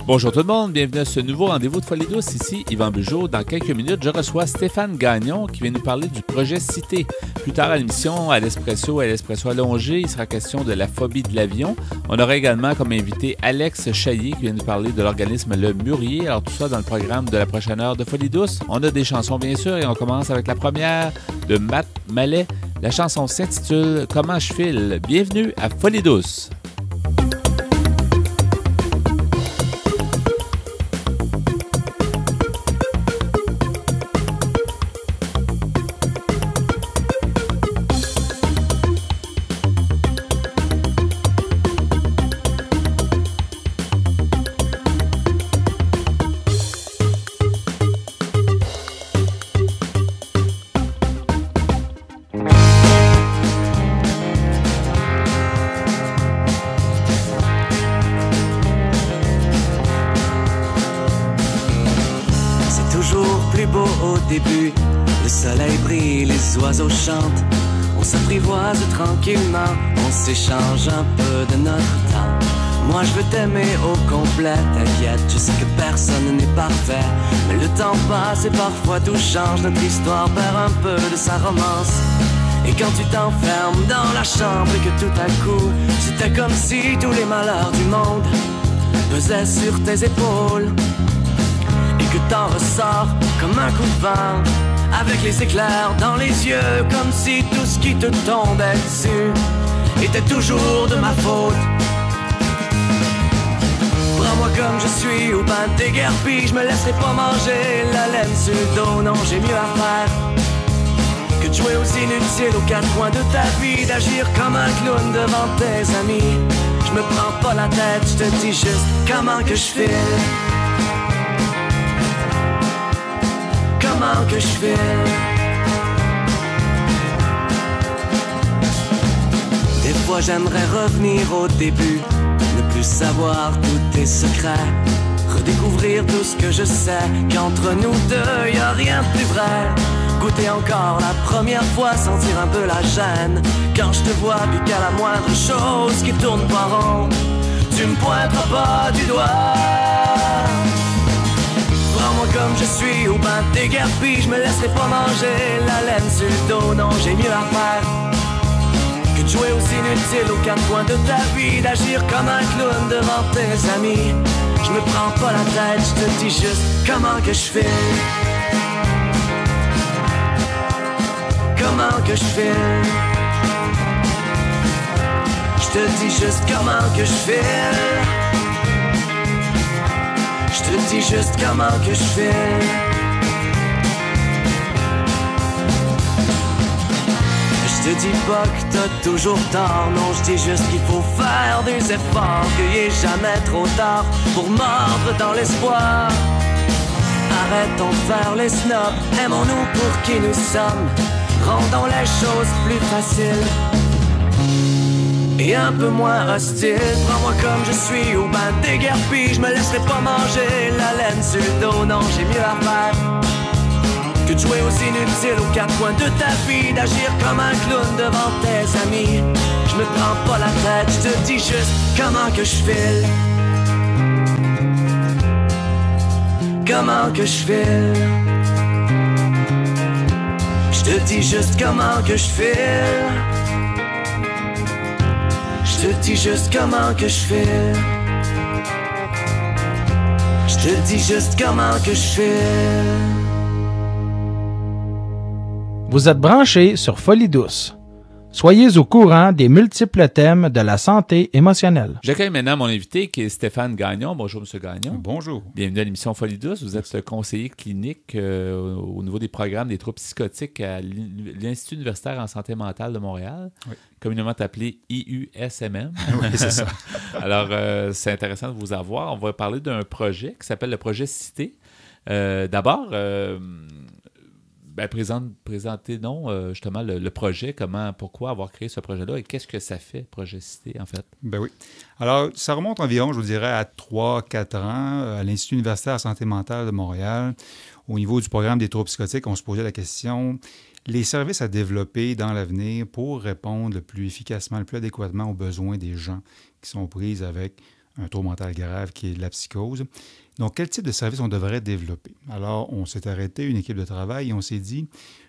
Bonjour tout le monde, bienvenue à ce nouveau rendez-vous de Folie douce. Ici Yvan Bugeaud. Dans quelques minutes, je reçois Stéphane Gagnon qui vient nous parler du projet Cité. Plus tard à l'émission, à l'Espresso allongé, il sera question de la phobie de l'avion. On aura également comme invité Alex Chaillier qui vient nous parler de l'organisme Le Mûrier. Alors tout ça dans le programme de la prochaine heure de Folie douce. On a des chansons bien sûr et on commence avec la première de Matt Mallet. La chanson s'intitule « Comment je file ». Bienvenue à Folie douce. Début, le soleil brille, les oiseaux chantent, on s'apprivoise tranquillement, on s'échange un peu de notre temps. Moi je veux t'aimer au complet, t'inquiète, je sais que personne n'est parfait, mais le temps passe et parfois tout change, notre histoire perd un peu de sa romance. Et quand tu t'enfermes dans la chambre et que tout à coup, c'était comme si tous les malheurs du monde pesaient sur tes épaules, que t'en ressors comme un coup de vent, avec les éclairs dans les yeux, comme si tout ce qui te tombait dessus était toujours de ma faute. Prends-moi comme je suis ou ben déguerpis, je me laisserai pas manger la laine sur le dos. Non, j'ai mieux à faire que de jouer aux inutiles aux quatre coins de ta vie, d'agir comme un clown devant tes amis. Je me prends pas la tête, je te dis juste comment que je file. Comment que je fais? Des fois j'aimerais revenir au début, ne plus savoir tous tes secrets, redécouvrir tout ce que je sais, qu'entre nous deux y a rien de plus vrai. Goûter encore la première fois, sentir un peu la gêne quand je te vois, puis qu'à la moindre chose qui tourne pas rond, tu me pointeras pas du doigt. Prends-moi comme je suis ou ben déguerpis, je me laisserai pas manger la laine sur le dos. Non, j'ai mieux à faire que de jouer aux inutiles aux quatre coins de ta vie, d'agir comme un clown devant tes amis. Je me prends pas la tête, je te dis juste comment que je fais. Comment que je fais. Je te dis juste comment que je fais. Je te dis juste comment que je fais. Je te dis pas que t'as toujours tort, non, je dis juste qu'il faut faire des efforts, qu'il est jamais trop tard pour mordre dans l'espoir. Arrêtons de faire les snobs, aimons-nous pour qui nous sommes, rendons les choses plus faciles et un peu moins hostile. Prends-moi comme je suis ou ben déguerpis, je me laisserai pas manger la laine sur le dos. Non, j'ai mieux à faire que de jouer aux inutiles aux quatre coins de ta vie, d'agir comme un clown devant tes amis. Je me prends pas la tête, je te dis juste comment que je file. Comment que je file. Je te dis juste comment que je file. Je te dis juste comment que je fais. Je te dis juste comment que je fais. Vous êtes branchés sur Folie douce. Soyez au courant des multiples thèmes de la santé émotionnelle. J'accueille maintenant mon invité qui est Stéphane Gagnon. Bonjour, M. Gagnon. Bonjour. Bienvenue à l'émission Folie douce. Vous êtes conseiller clinique au niveau des programmes des troubles psychotiques à l'Institut universitaire en santé mentale de Montréal, oui, communément appelé IUSMM. Oui, c'est ça. Alors, c'est intéressant de vous avoir. On va parler d'un projet qui s'appelle le projet Cité. D'abord, présentez justement le projet, pourquoi avoir créé ce projet-là et qu'est-ce que ça fait, Projet Cité, en fait? Ben oui. Alors, ça remonte environ, je vous dirais, à 3-4 ans, à l'Institut universitaire en santé mentale de Montréal. Au niveau du programme des troubles psychotiques, on se posait la question, les services à développer dans l'avenir pour répondre le plus efficacement, le plus adéquatement aux besoins des gens qui sont pris avec un trouble mental grave qui est la psychose. Donc, quel type de service on devrait développer? Alors, on s'est arrêté, une équipe de travail, et on s'est dit,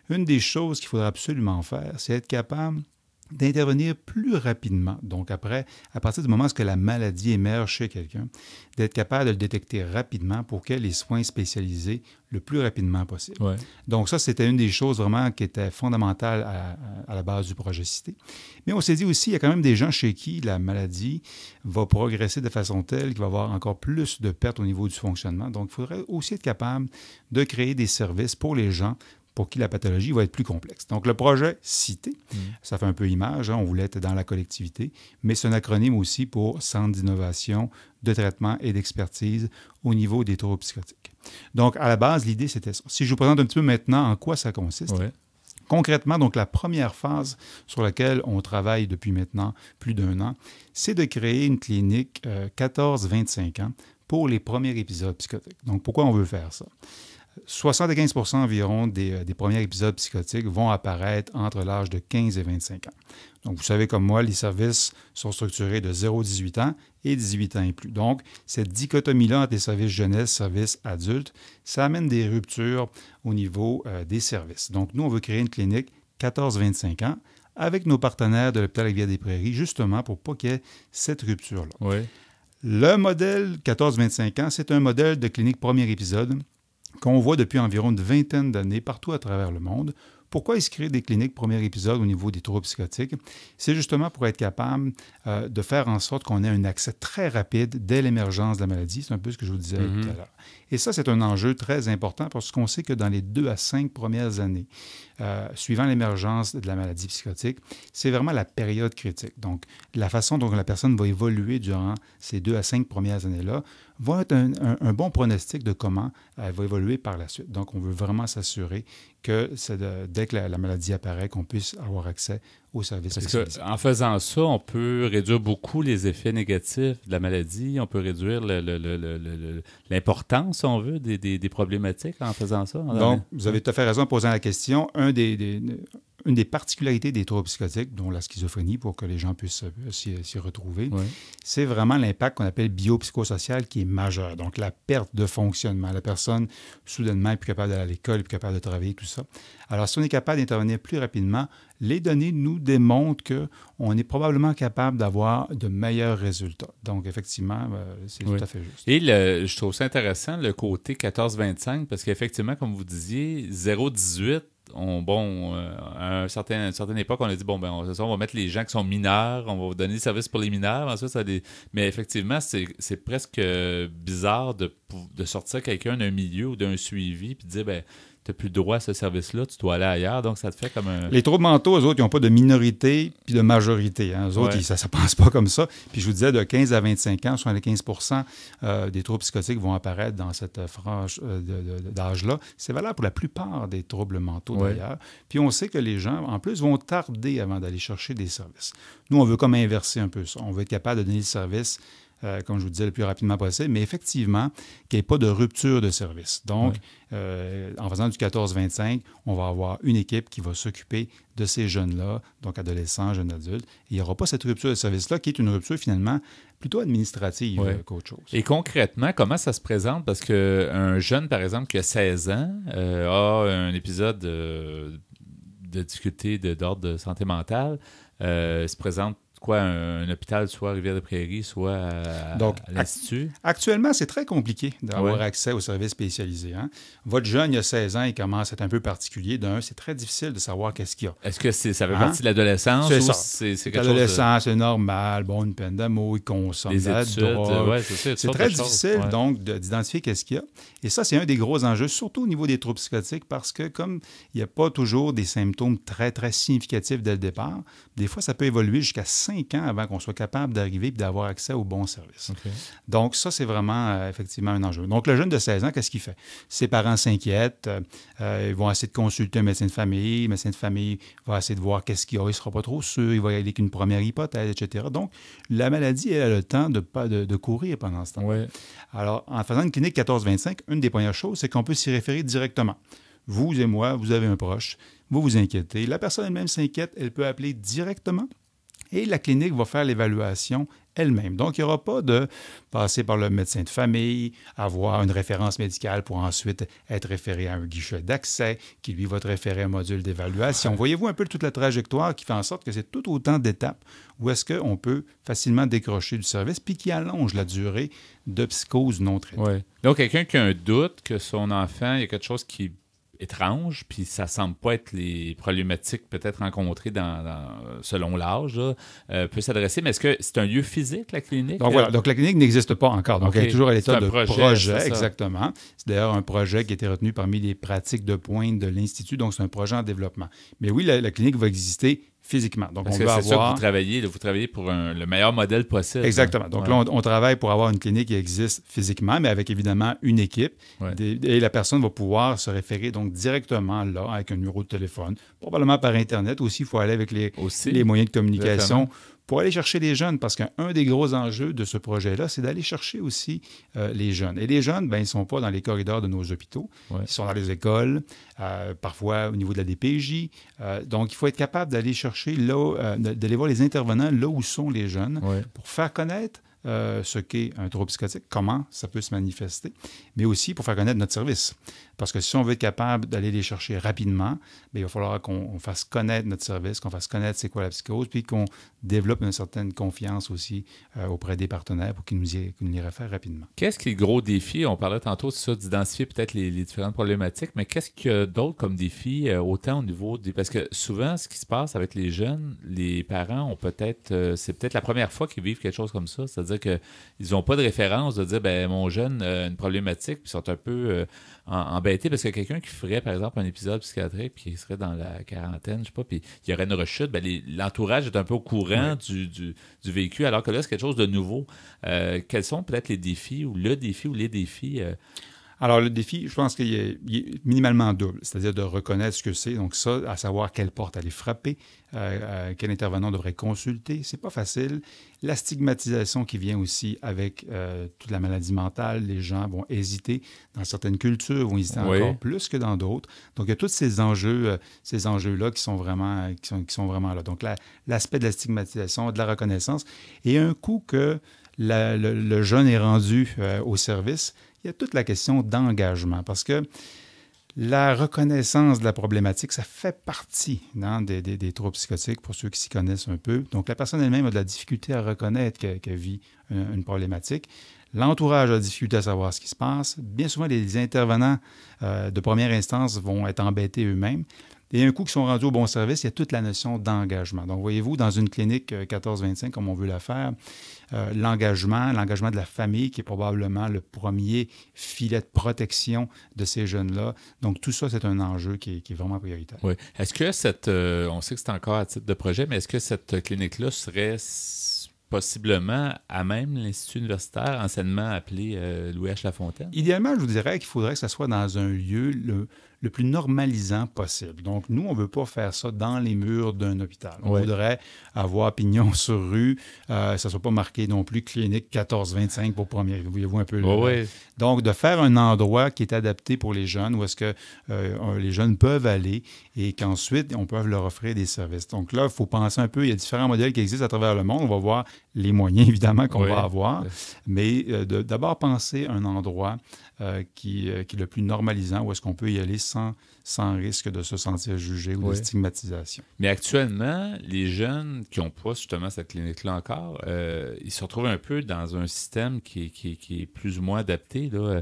une des choses qu'il faudra absolument faire, c'est être capable d'intervenir plus rapidement. Donc, à partir du moment où la maladie émerge chez quelqu'un, d'être capable de le détecter rapidement pour qu'il y ait les soins spécialisés le plus rapidement possible. Ouais. Donc, ça, c'était une des choses vraiment qui était fondamentale à la base du projet Cité. Mais on s'est dit aussi, il y a quand même des gens chez qui la maladie va progresser de façon telle qu'il va y avoir encore plus de pertes au niveau du fonctionnement. Donc, il faudrait aussi être capable de créer des services pour les gens pour qui la pathologie va être plus complexe. Donc, le projet Cité, ça fait un peu image, on voulait être dans la collectivité, mais c'est un acronyme aussi pour Centre d'innovation, de traitement et d'expertise au niveau des troubles psychotiques. Donc, à la base, l'idée, c'était ça. Si je vous présente un petit peu maintenant en quoi ça consiste. Ouais. Concrètement, donc, la première phase sur laquelle on travaille depuis maintenant plus d'1 an, c'est de créer une clinique 14-25 ans pour les premiers épisodes psychotiques. Donc, pourquoi on veut faire ça? 75% environ des premiers épisodes psychotiques vont apparaître entre l'âge de 15 et 25 ans. Donc, vous savez comme moi, les services sont structurés de 0 à 18 ans et 18 ans et plus. Donc, cette dichotomie-là entre les services jeunesse, services adultes, ça amène des ruptures au niveau des services. Donc, nous, on veut créer une clinique 14-25 ans avec nos partenaires de l'hôpital Rivière-des-Prairies, justement pour pas qu'il y ait cette rupture-là. Oui. Le modèle 14-25 ans, c'est un modèle de clinique premier épisode qu'on voit depuis environ une vingtaine d'années partout à travers le monde. Pourquoi il se crée des cliniques premier épisode au niveau des troubles psychotiques? C'est justement pour être capable de faire en sorte qu'on ait un accès très rapide dès l'émergence de la maladie. C'est un peu ce que je vous disais tout à l'heure. Et ça, c'est un enjeu très important parce qu'on sait que dans les 2 à 5 premières années, suivant l'émergence de la maladie psychotique, c'est vraiment la période critique. Donc, la façon dont la personne va évoluer durant ces 2 à 5 premières années-là va être un bon pronostic de comment elle va évoluer par la suite. Donc, on veut vraiment s'assurer que dès que la maladie apparaît, qu'on puisse avoir accès aux services spécialisés. Parce qu'en faisant ça, on peut réduire beaucoup les effets négatifs de la maladie, on peut réduire l'importance, si on veut, des problématiques en faisant ça. Donc, vous avez tout à fait raison en posant la question. Une des particularités des troubles psychotiques, dont la schizophrénie, pour que les gens puissent s'y retrouver, c'est vraiment l'impact qu'on appelle biopsychosocial qui est majeur. Donc, la perte de fonctionnement. La personne, soudainement, n'est plus capable d'aller à l'école, n'est plus capable de travailler, tout ça. Alors, si on est capable d'intervenir plus rapidement, les données nous démontrent qu'on est probablement capable d'avoir de meilleurs résultats. Donc, effectivement, c'est tout à fait juste. Et je trouve ça intéressant, le côté 14-25, parce qu'effectivement, comme vous disiez, 0-18, à une certaine époque, on a dit, on va mettre les gens qui sont mineurs, on va donner des services pour les mineurs. Ensuite, mais effectivement, c'est presque bizarre de sortir quelqu'un d'un milieu ou d'un suivi puis de dire, tu n'as plus le droit à ce service-là, tu dois aller ailleurs. Donc, ça te fait comme un... Les troubles mentaux, eux autres, ils n'ont pas de minorité puis de majorité. Hein. Eux autres, ça ne pense pas comme ça. Puis je vous disais, de 15 à 25 ans, 75% des troubles psychotiques vont apparaître dans cette frange d'âge-là. C'est valable pour la plupart des troubles mentaux, d'ailleurs. Puis on sait que les gens, en plus, vont tarder avant d'aller chercher des services. Nous, on veut comme inverser un peu ça. On veut être capable de donner le service comme je vous disais, le plus rapidement possible, mais effectivement, qu'il n'y ait pas de rupture de service. Donc, en faisant du 14-25, on va avoir une équipe qui va s'occuper de ces jeunes-là, donc adolescents, jeunes adultes. Et il n'y aura pas cette rupture de service-là, qui est une rupture, finalement, plutôt administrative qu'autre chose. Et concrètement, comment ça se présente? Parce qu'un jeune, par exemple, qui a 16 ans, a un épisode de difficulté d'ordre de santé mentale, se présente un hôpital, soit à Rivière-des-Prairies, soit à l'Institut? Actuellement, c'est très compliqué d'avoir accès aux services spécialisés. Hein? Votre jeune, il a 16 ans, il commence à être un peu particulier. C'est très difficile de savoir qu'est-ce qu'il y a. Est-ce que ça fait partie de l'adolescence? C'est ça. C'est quelque l'adolescence, c'est normal. Une peine d'amour, il consomme de la drogue. C'est très difficile, donc, d'identifier qu'est-ce qu'il y a. Et ça, c'est un des gros enjeux, surtout au niveau des troubles psychotiques, parce que comme il n'y a pas toujours des symptômes très, très significatifs dès le départ, des fois, ça peut évoluer jusqu'à 5 ans avant qu'on soit capable d'arriver et d'avoir accès aux bons services. Okay. Donc, ça, c'est vraiment, effectivement, un enjeu. Donc, le jeune de 16 ans, qu'est-ce qu'il fait? Ses parents s'inquiètent, ils vont essayer de consulter un médecin de famille. Le médecin de famille va essayer de voir qu'est-ce qu'il y a, il ne sera pas trop sûr, il va y aller avec une première hypothèse, etc. Donc, la maladie, elle a le temps de courir pendant ce temps. Ouais. Alors, en faisant une clinique 14-25, une des premières choses, c'est qu'on peut s'y référer directement. Vous et moi, vous avez un proche, vous vous inquiétez. La personne elle-même s'inquiète, elle peut appeler directement et la clinique va faire l'évaluation elle-même. Donc, il n'y aura pas de passer par le médecin de famille, avoir une référence médicale pour ensuite être référé à un guichet d'accès qui, lui, va te référer à un module d'évaluation. Voyez-vous un peu toute la trajectoire qui fait en sorte que c'est tout autant d'étapes où est-ce qu'on peut facilement décrocher du service puis qui allonge la durée de psychose non traitée. Ouais. Donc, quelqu'un qui a un doute que son enfant, il y a quelque chose qui étrange, puis ça semble pas être les problématiques peut-être rencontrées selon l'âge, peut s'adresser. Mais est-ce que c'est un lieu physique, la clinique? Donc voilà, donc la clinique n'existe pas encore. Donc, elle est toujours à l'état de projet, exactement. C'est d'ailleurs un projet qui a été retenu parmi les pratiques de pointe de l'Institut, donc c'est un projet en développement. Mais oui, la clinique va exister physiquement. Donc, parce que c'est ça que vous travaillez pour le meilleur modèle possible. Exactement. Donc là, on travaille pour avoir une clinique qui existe physiquement, mais avec évidemment une équipe. Ouais. Et la personne va pouvoir se référer donc directement là, avec un numéro de téléphone. Probablement par Internet aussi, il faut aller avec les moyens de communication. Exactement. Pour aller chercher les jeunes, parce qu'un des gros enjeux de ce projet-là, c'est d'aller chercher aussi les jeunes. Et les jeunes, ils ne sont pas dans les corridors de nos hôpitaux. Ouais. Ils sont dans les écoles, parfois au niveau de la DPJ. Donc, il faut être capable d'aller chercher d'aller voir les intervenants là où sont les jeunes pour faire connaître ce qu'est un trouble psychotique, comment ça peut se manifester, mais aussi pour faire connaître notre service. Parce que si on veut être capable d'aller les chercher rapidement, il va falloir qu'on fasse connaître notre service, qu'on fasse connaître c'est quoi la psychose, puis qu'on développe une certaine confiance aussi auprès des partenaires pour qu'ils nous y réfèrent rapidement. Qu'est-ce qui est le gros défi? On parlait tantôt de ça, d'identifier peut-être les différentes problématiques, mais qu'est-ce qu'il y a d'autre comme défi, autant au niveau des... Parce que souvent, ce qui se passe avec les jeunes, les parents ont peut-être... c'est peut-être la première fois qu'ils vivent quelque chose comme ça, c'est-à-dire qu'ils n'ont pas de référence de dire, mon jeune a une problématique, puis ils sont un peu... embêté parce que quelqu'un qui ferait, par exemple, un épisode psychiatrique puis qui serait dans la quarantaine, je sais pas, puis il y aurait une rechute, l'entourage est un peu au courant du vécu, alors que là, c'est quelque chose de nouveau. Quels sont peut-être les défis ou les défis? Alors, le défi, je pense qu'il est minimalement double, c'est-à-dire de reconnaître ce que c'est. Donc ça, à savoir quelle porte aller frapper, quel intervenant devrait consulter. C'est pas facile. La stigmatisation qui vient aussi avec toute la maladie mentale. Les gens vont hésiter. Dans certaines cultures, vont hésiter encore plus que dans d'autres. Donc, il y a tous ces enjeux-là qui sont vraiment là. Donc, l'aspect de la stigmatisation, de la reconnaissance. Et un coup que le jeune est rendu au service, il y a toute la question d'engagement, parce que la reconnaissance de la problématique, ça fait partie des troubles psychotiques, pour ceux qui s'y connaissent un peu. Donc, la personne elle-même a de la difficulté à reconnaître qu'elle vit une problématique. L'entourage a de la difficulté à savoir ce qui se passe. Bien souvent, les intervenants de première instance vont être embêtés eux-mêmes. Et un coup qu'ils sont rendus au bon service, il y a toute la notion d'engagement. Donc, voyez-vous, dans une clinique 14-25, comme on veut la faire, l'engagement de la famille, qui est probablement le premier filet de protection de ces jeunes-là. Donc, tout ça, c'est un enjeu qui est vraiment prioritaire. Oui. Est-ce que on sait que c'est encore à titre de projet, mais est-ce que cette clinique-là serait possiblement à même l'Institut universitaire, anciennement appelé Louis H. Lafontaine? Idéalement, je vous dirais qu'il faudrait que ça soit dans un lieu le plus normalisant possible. Donc, nous, on ne veut pas faire ça dans les murs d'un hôpital. On voudrait avoir pignon sur rue, ça ne soit pas marqué non plus clinique 14-25 pour première. Voyez-vous un peu Donc, de faire un endroit qui est adapté pour les jeunes, où est-ce que les jeunes peuvent aller et qu'ensuite, on peut leur offrir des services. Donc là, il faut penser un peu, il y a différents modèles qui existent à travers le monde. On va voir les moyens, évidemment, qu'on va avoir, mais d'abord penser un endroit qui est le plus normalisant, où est-ce qu'on peut y aller sans risque de se sentir jugé ou de stigmatisation. Mais actuellement, les jeunes qui n'ont pas justement cette clinique-là encore, ils se retrouvent un peu dans un système qui est plus ou moins adapté. Là.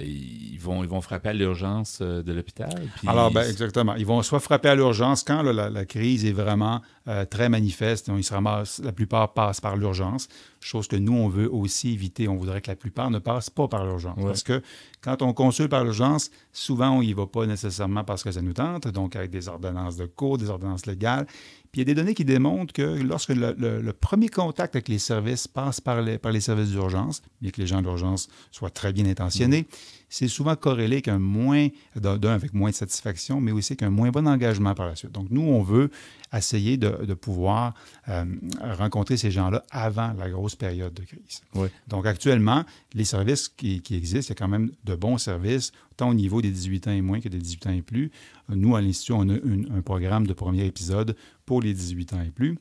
Ils vont frapper à l'urgence de l'hôpital. Alors, exactement. Ils vont soit frapper à l'urgence quand la crise est vraiment très manifeste. La plupart passent par l'urgence, chose que nous, on veut aussi éviter. On voudrait que la plupart ne passent pas par l'urgence. Parce que quand on consulte par l'urgence, souvent, on n'y va pas nécessairement parce que ça nous tente, donc avec des ordonnances de cours, des ordonnances légales. Puis il y a des données qui démontrent que lorsque le premier contact avec les services passe par les services d'urgence, bien que les gens d'urgence soient très bien intentionnés, c'est souvent corrélé avec avec moins de satisfaction, mais aussi avec un moins bon engagement par la suite. Donc, nous, on veut essayer de pouvoir rencontrer ces gens-là avant la grosse période de crise. Donc, actuellement, les services qui existent, il y a quand même de bons services, tant au niveau des 18 ans et moins que des 18 ans et plus. Nous, à l'Institut, on a un programme de premier épisode pour les 18 ans et plus.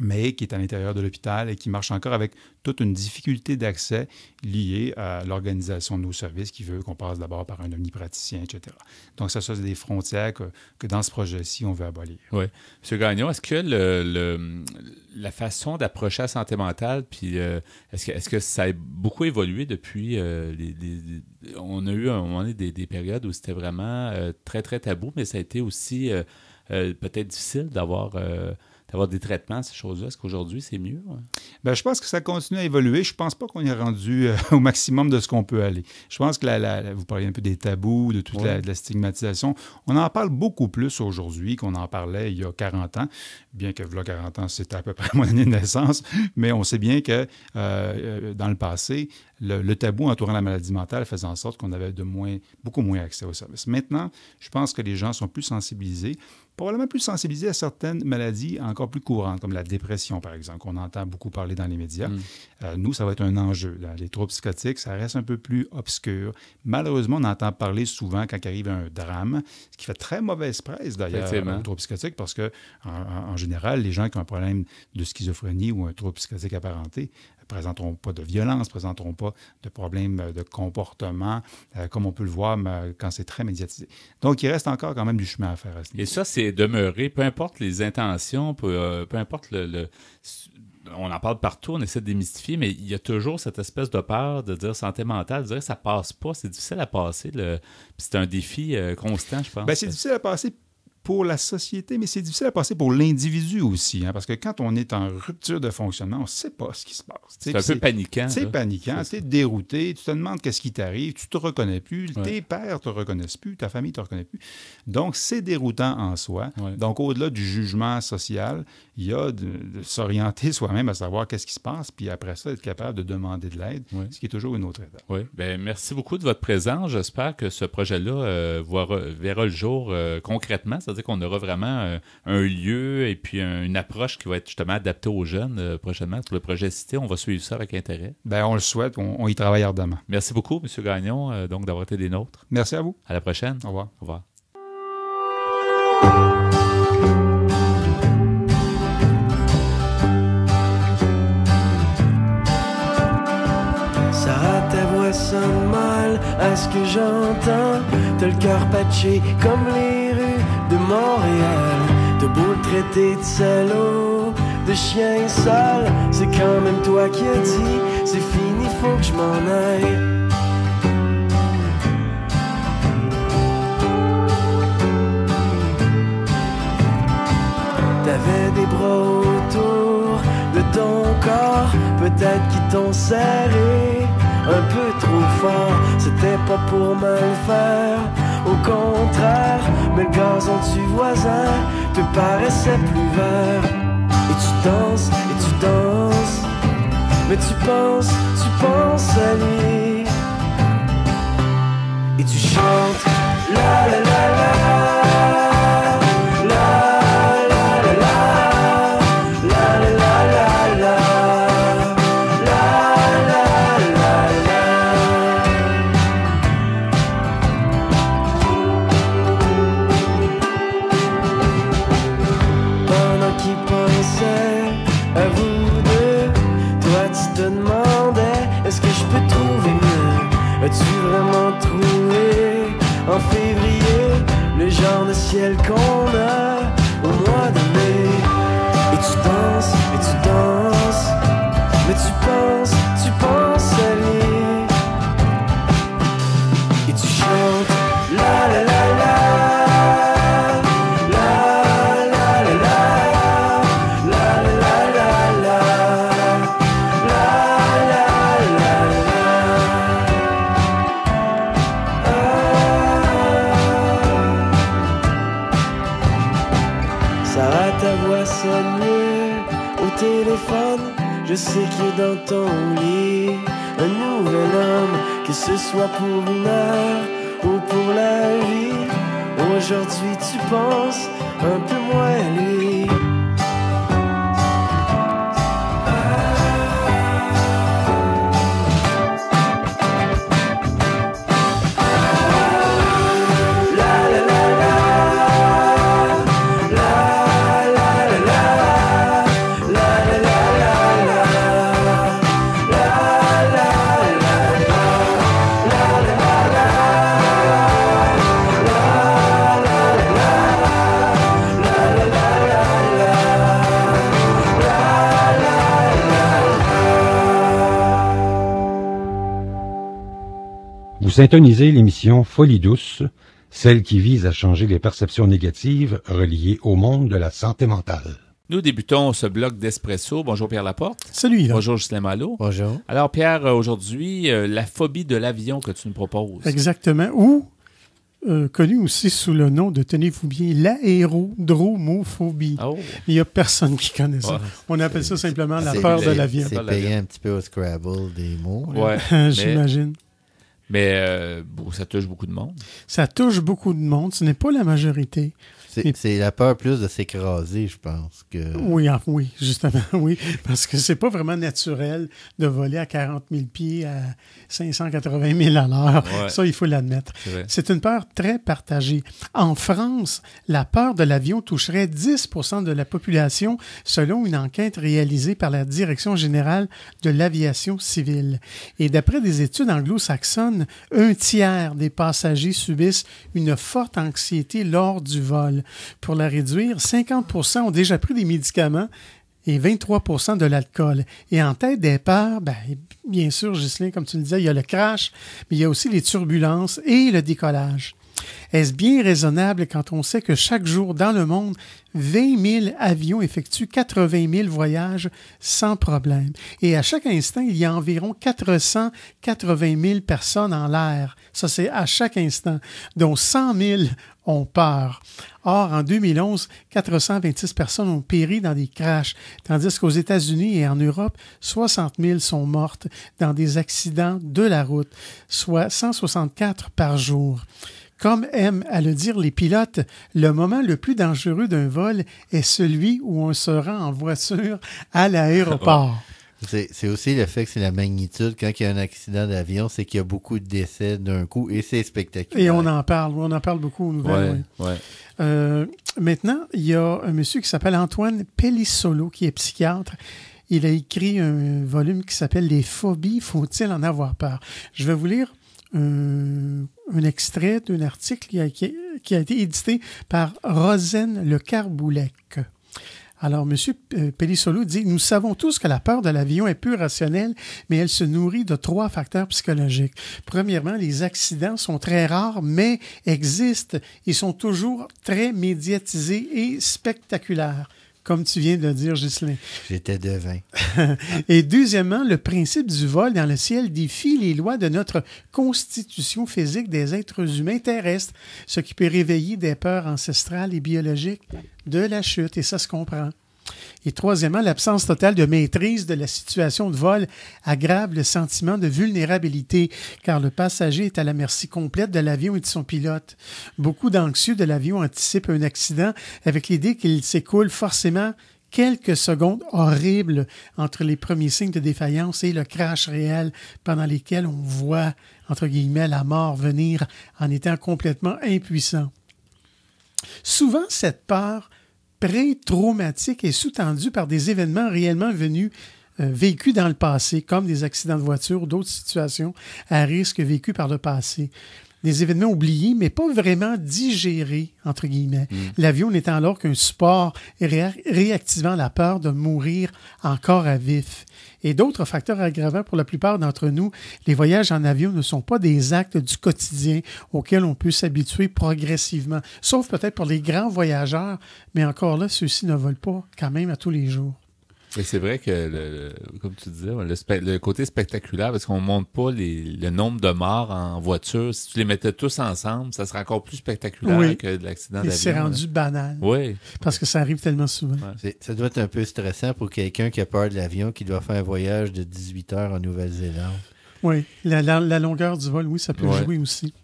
mais qui est à l'intérieur de l'hôpital et qui marche encore avec toute une difficulté d'accès liée à l'organisation de nos services qui veut qu'on passe d'abord par un omnipraticien, etc. Donc, ça, c'est des frontières que dans ce projet-ci, on veut abolir. Oui. M. Gagnon, est-ce que la façon d'approcher la santé mentale, puis est-ce que ça a beaucoup évolué depuis on a eu à un moment donné des périodes où c'était vraiment très, très tabou, mais ça a été aussi peut-être difficile d'avoir des traitements, ces choses-là. Est-ce qu'aujourd'hui, c'est mieux? Ouais? Bien, je pense que ça continue à évoluer. Je ne pense pas qu'on est rendu au maximum de ce qu'on peut aller. Je pense que vous parliez un peu des tabous, de toute la stigmatisation. On en parle beaucoup plus aujourd'hui qu'on en parlait il y a 40 ans, bien que là, 40 ans, c'était à peu près mon année de naissance, mais on sait bien que dans le passé, le tabou entourant la maladie mentale faisait en sorte qu'on avait beaucoup moins accès aux services. Maintenant, je pense que les gens sont plus sensibilisés, probablement plus sensibilisés à certaines maladies encore plus courantes, comme la dépression, par exemple, qu'on entend beaucoup parler dans les médias. Nous, ça va être un enjeu. Les troubles psychotiques, ça reste un peu plus obscur. Malheureusement, on entend parler souvent quand arrive un drame, ce qui fait très mauvaise presse, d'ailleurs, aux troubles psychotiques, parce que en général, les gens qui ont un problème de schizophrénie ou un trouble psychotique apparenté ne présenteront pas de violence, ne présenteront pas de problèmes de comportement, comme on peut le voir quand c'est très médiatisé. Donc, il reste encore quand même du chemin à faire à ce niveau. Et ça, c'est demeurer, peu importe les intentions, peu importe on en parle partout, on essaie de démystifier, mais il y a toujours cette espèce de peur de dire santé mentale, de dire que ça passe pas, c'est difficile à passer. Puis c'est un défi constant, je pense. Bien, c'est difficile à passer pour la société, mais c'est difficile à passer pour l'individu aussi, parce que quand on est en rupture de fonctionnement, on ne sait pas ce qui se passe. C'est un peu paniquant. C'est paniquant, tu es dérouté, tu te demandes qu'est-ce qui t'arrive, tu te reconnais plus, tes pères ne te reconnaissent plus, ta famille ne te reconnaît plus. Donc, c'est déroutant en soi. Ouais. Donc, au-delà du jugement social, il y a de s'orienter soi-même à savoir qu'est-ce qui se passe, puis après ça, être capable de demander de l'aide, ce qui est toujours une autre étape. Oui, bien, merci beaucoup de votre présence. J'espère que ce projet-là verra le jour concrètement. C'est-à-dire qu'on aura vraiment un lieu et puis une approche qui va être justement adaptée aux jeunes prochainement pour le projet Cité. On va suivre ça avec intérêt. Bien, on le souhaite. On y travaille ardemment. Merci beaucoup, M. Gagnon, donc d'avoir été des nôtres. Merci à vous. À la prochaine. Au revoir. Au revoir. Sarah, ta voix sonne mal à ce que j'entends. T'as le cœur patché comme les rues de Montréal. T'as beau le traiter de salaud, de chien sale, c'est quand même toi qui as dit c'est fini, faut que je m'en aille. T'avais des bras autour de ton corps, peut-être qui t'ont serré un peu trop fort. C'était pas pour me le faire, au contraire, mais le gazon du voisin te paraissait plus vert. Et tu danses, mais tu penses à lui. Et tu chantes la la la la. As-tu vraiment trouvé en février le genre de ciel qu'on a au mois de mai? Et tu danses, mais tu penses à lui. Et tu chantes la la la la. Je sais qu'il est dans ton lit un nouvel homme, que ce soit pour une heure ou pour la vie. Aujourd'hui tu penses un peu moins à lui. La syntonisez l'émission Folie douce, celle qui vise à changer les perceptions négatives reliées au monde de la santé mentale. Nous débutons ce bloc d'Espresso. Bonjour Pierre Laporte. Salut Yvan. Bonjour Ghislain Malo. Bonjour. Alors Pierre, aujourd'hui, la phobie de l'avion que tu nous proposes. Exactement. Ou, connu aussi sous le nom de, tenez-vous bien, l'aérodromophobie. Oh. Il n'y a personne qui connaît ça. Ouais. On appelle ça simplement la C'est- peur de l'avion. C'est payé un petit peu au Scrabble des mots. Ouais. J'imagine. Mais ça touche beaucoup de monde. Ça touche beaucoup de monde. Ce n'est pas la majorité. C'est la peur plus de s'écraser, je pense. Que... Oui, justement, oui. Parce que c'est pas vraiment naturel de voler à 40 000 pieds à 580 000 à l'heure. Ouais. Ça, il faut l'admettre. C'est vrai. C'est une peur très partagée. En France, la peur de l'avion toucherait 10 % de la population, selon une enquête réalisée par la Direction générale de l'aviation civile. Et d'après des études anglo-saxonnes, 1/3 des passagers subissent une forte anxiété lors du vol. Pour la réduire, 50 % ont déjà pris des médicaments et 23 % de l'alcool. Et en tête des peurs, bien sûr, Ghislain, comme tu le disais, il y a le crash, mais il y a aussi les turbulences et le décollage. Est-ce bien raisonnable quand on sait que chaque jour dans le monde, 20 000 avions effectuent 80 000 voyages sans problème? Et à chaque instant, il y a environ 480 000 personnes en l'air. Ça, c'est à chaque instant, dont 100 000 ont peur. Or, en 2011, 426 personnes ont péri dans des crashs, tandis qu'aux États-Unis et en Europe, 60 000 sont mortes dans des accidents de la route, soit 164 par jour. Comme aiment à le dire les pilotes, le moment le plus dangereux d'un vol est celui où on se rend en voiture à l'aéroport. C'est aussi le fait que c'est la magnitude. Quand il y a un accident d'avion, c'est qu'il y a beaucoup de décès d'un coup et c'est spectaculaire. Et on en parle beaucoup aux nouvelles. Ouais. Maintenant, il y a un monsieur qui s'appelle Antoine Pellissolo, qui est psychiatre. Il a écrit un volume qui s'appelle « Les phobies, faut-il en avoir peur ?» Je vais vous lire un extrait d'un article qui a été édité par Rosen Le Carboulec. Alors, M. Pellissolo dit « Nous savons tous que la peur de l'avion est peu rationnelle, mais elle se nourrit de 3 facteurs psychologiques. Premièrement, les accidents sont très rares, mais existent et sont toujours très médiatisés et spectaculaires. » Comme tu viens de dire, Ghislain. J'étais devin. Et deuxièmement, le principe du vol dans le ciel défie les lois de notre constitution physique des êtres humains terrestres, ce qui peut réveiller des peurs ancestrales et biologiques de la chute, et ça se comprend. Et troisièmement, l'absence totale de maîtrise de la situation de vol aggrave le sentiment de vulnérabilité, car le passager est à la merci complète de l'avion et de son pilote. Beaucoup d'anxieux de l'avion anticipent un accident avec l'idée qu'il s'écoule forcément quelques secondes horribles entre les premiers signes de défaillance et le crash réel pendant lesquels on voit, entre guillemets, la mort venir en étant complètement impuissant. Souvent, cette peur pré-traumatique est sous-tendue par des événements réellement vécus dans le passé, comme des accidents de voiture ou d'autres situations à risque vécues par le passé. Des événements oubliés, mais pas vraiment digérés, entre guillemets. L'avion n'étant alors qu'un support réactivant la peur de mourir encore à vif. Et d'autres facteurs aggravants pour la plupart d'entre nous, les voyages en avion ne sont pas des actes du quotidien auxquels on peut s'habituer progressivement. Sauf peut-être pour les grands voyageurs, mais encore là, ceux-ci ne volent pas quand même à tous les jours. Mais c'est vrai que, comme tu disais, le côté spectaculaire, parce qu'on ne montre pas le nombre de morts en voiture. Si tu les mettais tous ensemble, ça serait encore plus spectaculaire que de l'accident d'avion. Et c'est rendu banal. Oui. Parce que ça arrive tellement souvent. Ouais. Ça doit être un peu stressant pour quelqu'un qui a peur de l'avion, qui doit faire un voyage de 18 heures en Nouvelle-Zélande. Oui, la longueur du vol, oui, ça peut jouer aussi.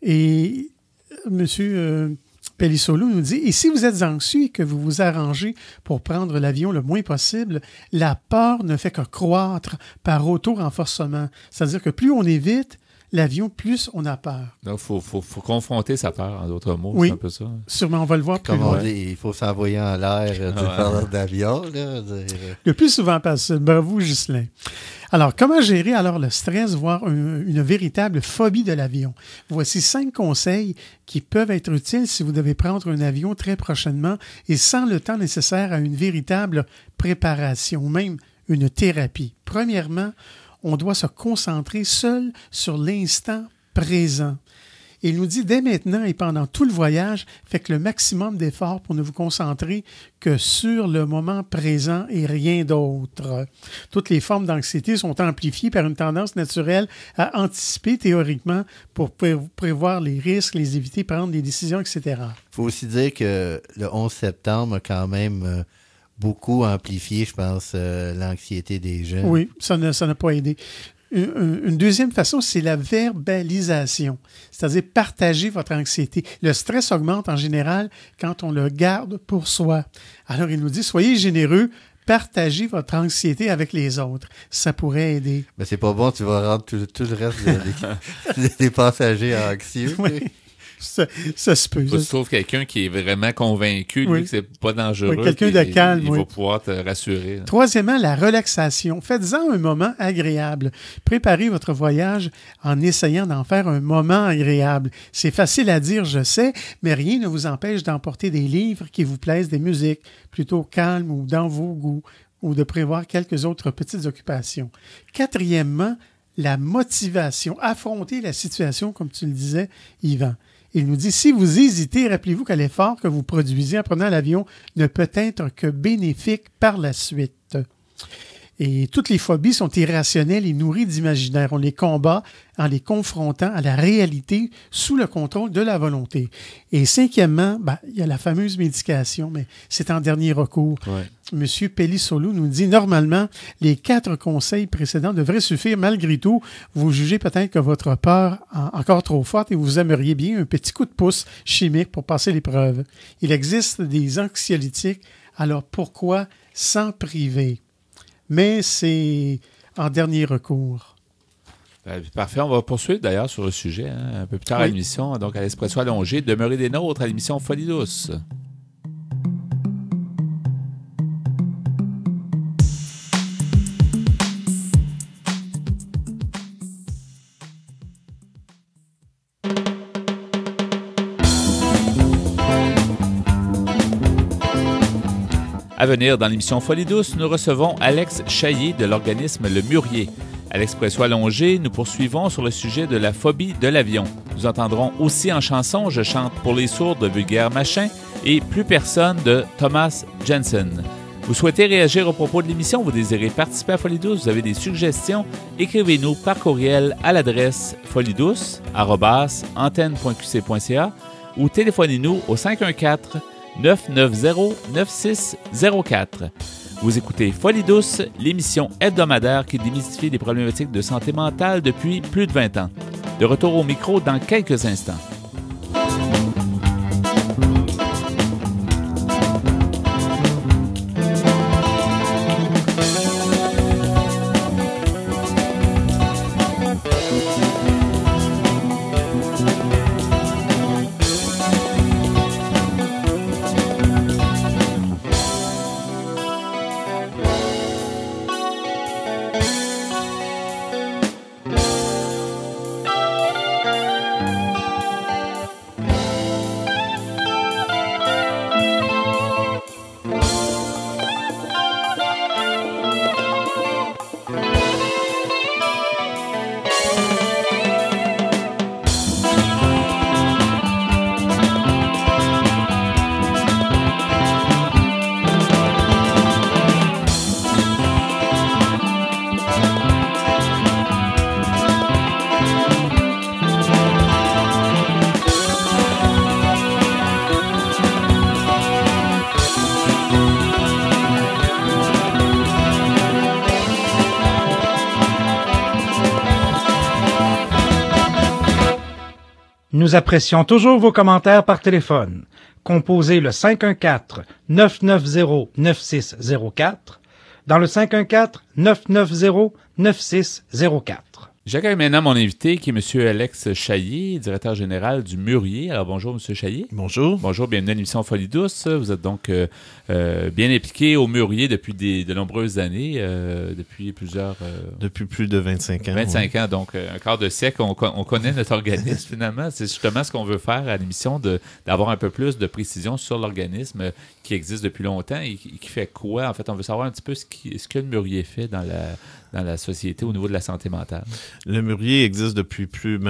Et monsieur Pellissolo nous dit « Et si vous êtes anxieux et que vous vous arrangez pour prendre l'avion le moins possible, la peur ne fait que croître par auto-renforcement. C'est-à-dire que plus on évite l'avion, plus on a peur. » Donc, il faut confronter sa peur, en d'autres mots. Oui, c'est un peu ça. Sûrement, on va le voir plus Comme on loin. dit, il faut s'envoyer en l'air du parlant d'avion. Le plus souvent possible. Bravo, Ghislain. Alors, comment gérer alors le stress, voire une véritable phobie de l'avion? Voici 5 conseils qui peuvent être utiles si vous devez prendre un avion très prochainement et sans le temps nécessaire à une véritable préparation, même une thérapie. Premièrement, on doit se concentrer seul sur l'instant présent. Et il nous dit, dès maintenant et pendant tout le voyage, faites le maximum d'efforts pour ne vous concentrer que sur le moment présent et rien d'autre. Toutes les formes d'anxiété sont amplifiées par une tendance naturelle à anticiper théoriquement pour prévoir les risques, les éviter, prendre des décisions, etc. Il faut aussi dire que le 11 septembre a quand même beaucoup amplifié, je pense, l'anxiété des jeunes. Oui, ça n'a pas aidé. Une deuxième façon, c'est la verbalisation, c'est-à-dire partager votre anxiété. Le stress augmente en général quand on le garde pour soi. Alors, il nous dit, soyez généreux, partagez votre anxiété avec les autres. Ça pourrait aider. Mais c'est pas bon, tu vas rendre tout le reste des passagers anxieux. Oui. Ça se peut. Tu trouves quelqu'un qui est vraiment convaincu, lui, que c'est pas dangereux. Oui, quelqu'un de calme. Il va pouvoir te rassurer. Troisièmement, la relaxation. Faites-en un moment agréable. Préparez votre voyage en essayant d'en faire un moment agréable. C'est facile à dire, je sais, mais rien ne vous empêche d'emporter des livres qui vous plaisent, des musiques plutôt calmes ou dans vos goûts, ou de prévoir quelques autres petites occupations. Quatrièmement, la motivation. Affronter la situation, comme tu le disais, Yvan. Il nous dit, si vous hésitez, rappelez-vous que l'effort que vous produisez en prenant l'avion ne peut être que bénéfique par la suite. Et toutes les phobies sont irrationnelles et nourries d'imaginaire. On les combat en les confrontant à la réalité sous le contrôle de la volonté. Et cinquièmement, il y a la fameuse médication, mais c'est en dernier recours. Ouais. M. Pellisolou nous dit, normalement, les 4 conseils précédents devraient suffire. Malgré tout, vous jugez peut-être que votre peur est encore trop forte et vous aimeriez bien un petit coup de pouce chimique pour passer l'épreuve. Il existe des anxiolytiques, alors pourquoi s'en priver? Mais c'est en dernier recours. Parfait. On va poursuivre d'ailleurs sur le sujet un peu plus tard à l'émission. Donc, à l'Espresso allongé, demeurez des nôtres à l'émission Folie douce. À venir dans l'émission Folie douce, nous recevons Alex Chaillé de l'organisme Le Mûrier. À l'Expresso allongé, nous poursuivons sur le sujet de la phobie de l'avion. Nous entendrons aussi en chanson « Je chante pour les sourds » de Vulgaire Machin et « Plus personne » de Thomas Jensen. Vous souhaitez réagir au propos de l'émission, vous désirez participer à Folie douce, vous avez des suggestions, écrivez-nous par courriel à l'adresse foliedouce@antenne.qc.ca ou téléphonez-nous au 514-990-9604. Vous écoutez Folie douce, l'émission hebdomadaire qui démystifie les problématiques de santé mentale depuis plus de 20 ans. De retour au micro dans quelques instants. Nous apprécions toujours vos commentaires par téléphone. Composez le 514-990-9604 dans le 514-990-9604. J'accueille maintenant mon invité qui est M. Alex Chaillé, directeur général du Mûrier. Alors bonjour M. Chaillé. Bonjour. Bonjour, bienvenue à l'émission Folie douce. Vous êtes donc bien impliqué au Mûrier depuis de nombreuses années, depuis plusieurs... Depuis plus de 25 ans. 25 ans, donc un quart de siècle, on connaît notre organisme finalement. C'est justement ce qu'on veut faire à l'émission, d'avoir un peu plus de précision sur l'organisme qui existe depuis longtemps et qui fait quoi. En fait, on veut savoir un petit peu ce que le Mûrier fait dans la société au niveau de la santé mentale. Le Mûrier existe depuis plus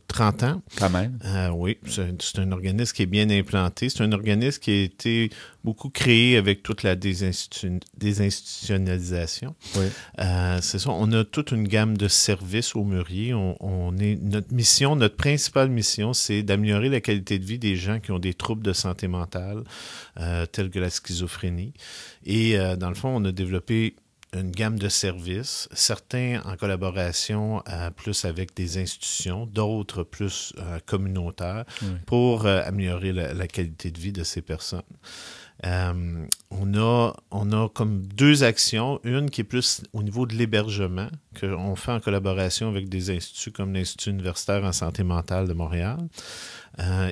30 ans. Quand même. Oui, c'est un organisme qui est bien implanté. C'est un organisme qui a été beaucoup créé avec toute la désinstitutionnalisation. Oui. C'est ça, on a toute une gamme de services au Mûrier. Notre principale mission, c'est d'améliorer la qualité de vie des gens qui ont des troubles de santé mentale, tels que la schizophrénie. Et dans le fond, on a développé une gamme de services, certains en collaboration plus avec des institutions, d'autres plus communautaires, pour améliorer la qualité de vie de ces personnes. On a comme 2 actions, une qui est plus au niveau de l'hébergement, qu'on fait en collaboration avec des instituts comme l'Institut universitaire en santé mentale de Montréal,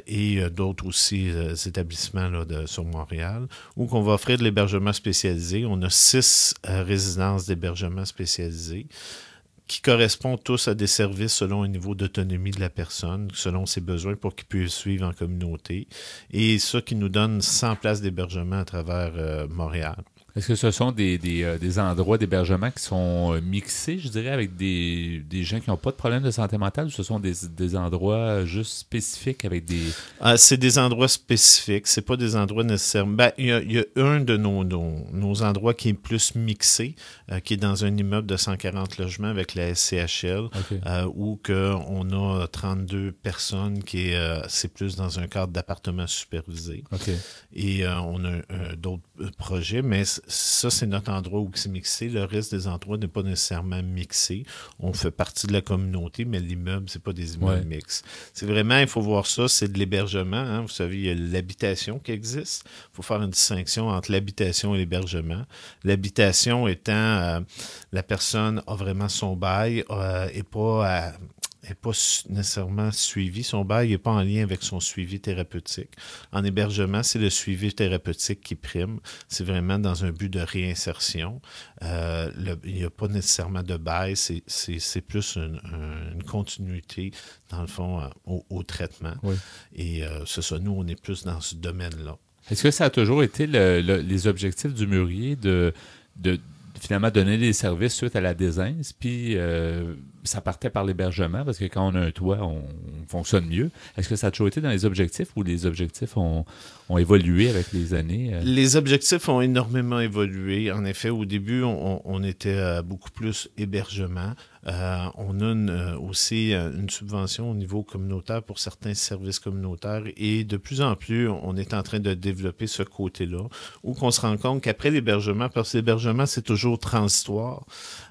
et d'autres aussi établissements là, sur Montréal, où on va offrir de l'hébergement spécialisé. On a 6 résidences d'hébergement spécialisées qui correspondent tous à des services selon un niveau d'autonomie de la personne, selon ses besoins pour qu'il puisse suivre en communauté. Et ça qui nous donne 100 places d'hébergement à travers Montréal. Est-ce que ce sont des endroits d'hébergement qui sont mixés, je dirais, avec des gens qui n'ont pas de problème de santé mentale, ou ce sont des endroits juste spécifiques avec des... C'est des endroits spécifiques, c'est pas des endroits nécessairement... Il y a un de nos endroits qui est plus mixé, qui est dans un immeuble de 140 logements avec la SCHL, Okay. Où on a 32 personnes c'est plus dans un cadre d'appartement supervisé. Okay. Et on a d'autres projets, mais ça, c'est notre endroit où c'est mixé. Le reste des endroits n'est pas nécessairement mixé. On fait partie de la communauté, mais l'immeuble, c'est pas des immeubles mixtes. C'est vraiment, il faut voir ça, c'est de l'hébergement. Hein. Vous savez, il y a l'habitation qui existe. Il faut faire une distinction entre l'habitation et l'hébergement. L'habitation étant, la personne a vraiment son bail et pas nécessairement suivi. Son bail n'est pas en lien avec son suivi thérapeutique. En hébergement, c'est le suivi thérapeutique qui prime. C'est vraiment dans un but de réinsertion. Il n'y a pas nécessairement de bail. C'est plus une continuité, dans le fond, au traitement. Oui. Et c'est ça. Nous, on est plus dans ce domaine-là. Est-ce que ça a toujours été les objectifs du Mûrier de finalement donner des services suite à la désinse, puis ça partait par l'hébergement, parce que quand on a un toit, on fonctionne mieux. Est-ce que ça a toujours été dans les objectifs, ou les objectifs ont évolué avec les années? Les objectifs ont énormément évolué. En effet, au début, on était beaucoup plus hébergement. On a aussi une subvention au niveau communautaire pour certains services communautaires, et de plus en plus, on est en train de développer ce côté-là, où on se rend compte qu'après l'hébergement, parce que l'hébergement, c'est toujours transitoire,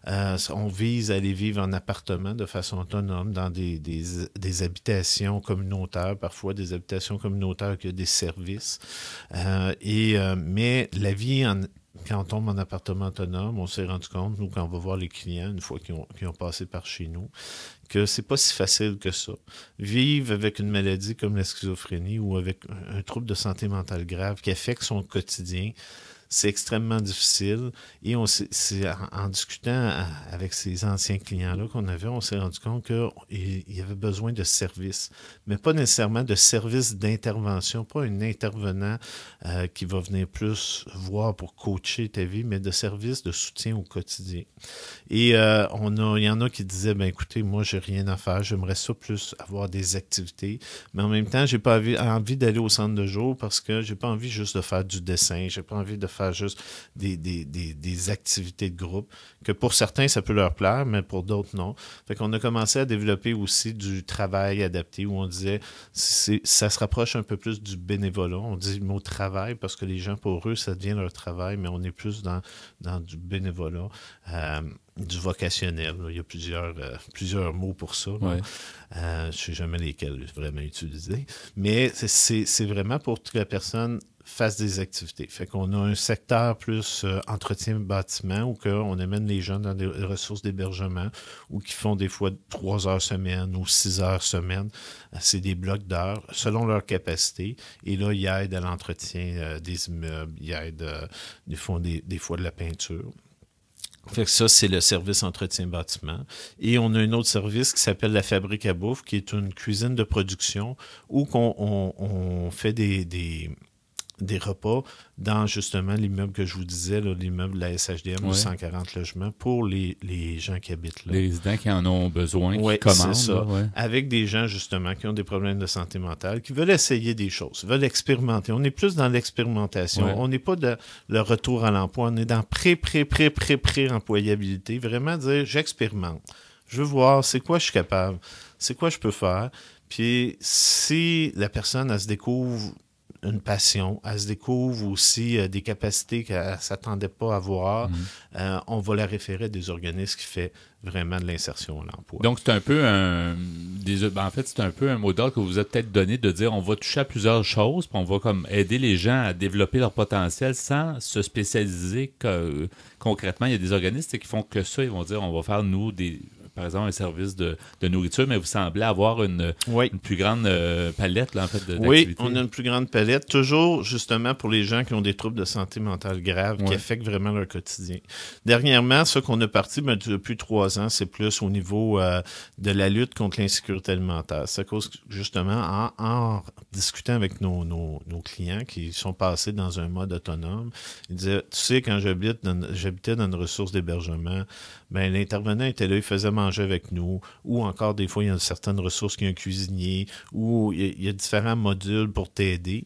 on vise à aller vivre en appartement de façon autonome dans des habitations communautaires, parfois des habitations communautaires qui ont des services. Mais la vie quand on tombe en appartement autonome, on s'est rendu compte, nous, quand on va voir les clients, une fois qu'ils ont passé par chez nous, que c'est pas si facile que ça. Vivre avec une maladie comme la schizophrénie ou avec un trouble de santé mentale grave qui affecte son quotidien, c'est extrêmement difficile. Et c'est en discutant avec ces anciens clients-là qu'on avait, on s'est rendu compte qu'il y avait besoin de services, mais pas nécessairement de services d'intervention, pas un intervenant qui va venir plus voir pour coacher ta vie, mais de services de soutien au quotidien. Et il y en a qui disaient, écoutez, moi, j'ai rien à faire, j'aimerais ça plus avoir des activités, mais en même temps, j'ai pas envie d'aller au centre de jour parce que j'ai pas envie juste de faire du dessin, j'ai pas envie de faire juste des activités de groupe, que pour certains, ça peut leur plaire, mais pour d'autres, non. Fait qu'on a commencé à développer aussi du travail adapté, où on disait, ça se rapproche un peu plus du bénévolat. On dit le mot travail parce que les gens, pour eux, ça devient leur travail, mais on est plus dans du bénévolat, du vocationnel. Là. Il y a plusieurs mots pour ça. Ouais. Je ne sais jamais lesquels vraiment utiliser, mais c'est vraiment pour que la personne fasse des activités. Fait qu'on a un secteur plus entretien bâtiment, où on amène les gens dans des ressources d'hébergement, ou qui font des fois 3 heures semaine ou 6 heures semaine. C'est des blocs d'heures selon leur capacité. Et là, ils aident à l'entretien des immeubles, ils aident, ils font des fois de la peinture. Fait que ça, c'est le service entretien bâtiment. Et on a un autre service qui s'appelle la fabrique à bouffe, qui est une cuisine de production où on fait des des repas dans justement l'immeuble que je vous disais, là, l'immeuble de la SHDM, Ouais. 140 logements, pour les gens qui habitent là. Les résidents qui en ont besoin, Oui, qui commandent. c'est ça. là, ouais. Avec des gens, justement, qui ont des problèmes de santé mentale, qui veulent essayer des choses, veulent expérimenter. On est plus dans l'expérimentation. Ouais. On n'est pas dans le retour à l'emploi. On est dans pré-employabilité. Vraiment dire, j'expérimente. Je veux voir c'est quoi je suis capable, c'est quoi je peux faire. Puis si la personne, elle se découvre une passion, elle se découvre aussi des capacités qu'elle ne s'attendait pas à avoir, on va la référer à des organismes qui font vraiment de l'insertion à l'emploi. Donc, c'est un peu en fait, c'est un peu un modèle que vous vous êtes peut-être donné de dire on va toucher à plusieurs choses, puis on va comme aider les gens à développer leur potentiel sans se spécialiser concrètement. Il y a des organismes qui font que ça. Ils vont dire on va faire, nous, par exemple, un service de nourriture, mais vous semblez avoir une plus grande palette, là, en fait, d'activités. Oui, on a une plus grande palette, toujours justement pour les gens qui ont des troubles de santé mentale graves, qui affectent vraiment leur quotidien. Dernièrement, ce qu'on a parti depuis 3 ans, c'est plus au niveau de la lutte contre l'insécurité alimentaire. C'est à cause, justement, en discutant avec nos clients qui sont passés dans un mode autonome, ils disaient, tu sais, quand j'habitais dans une ressource d'hébergement, ben l'intervenant était là, il faisait manger avec nous, ou encore des fois, il y a certaines ressources qui ont un cuisinier, ou il y a différents modules pour t'aider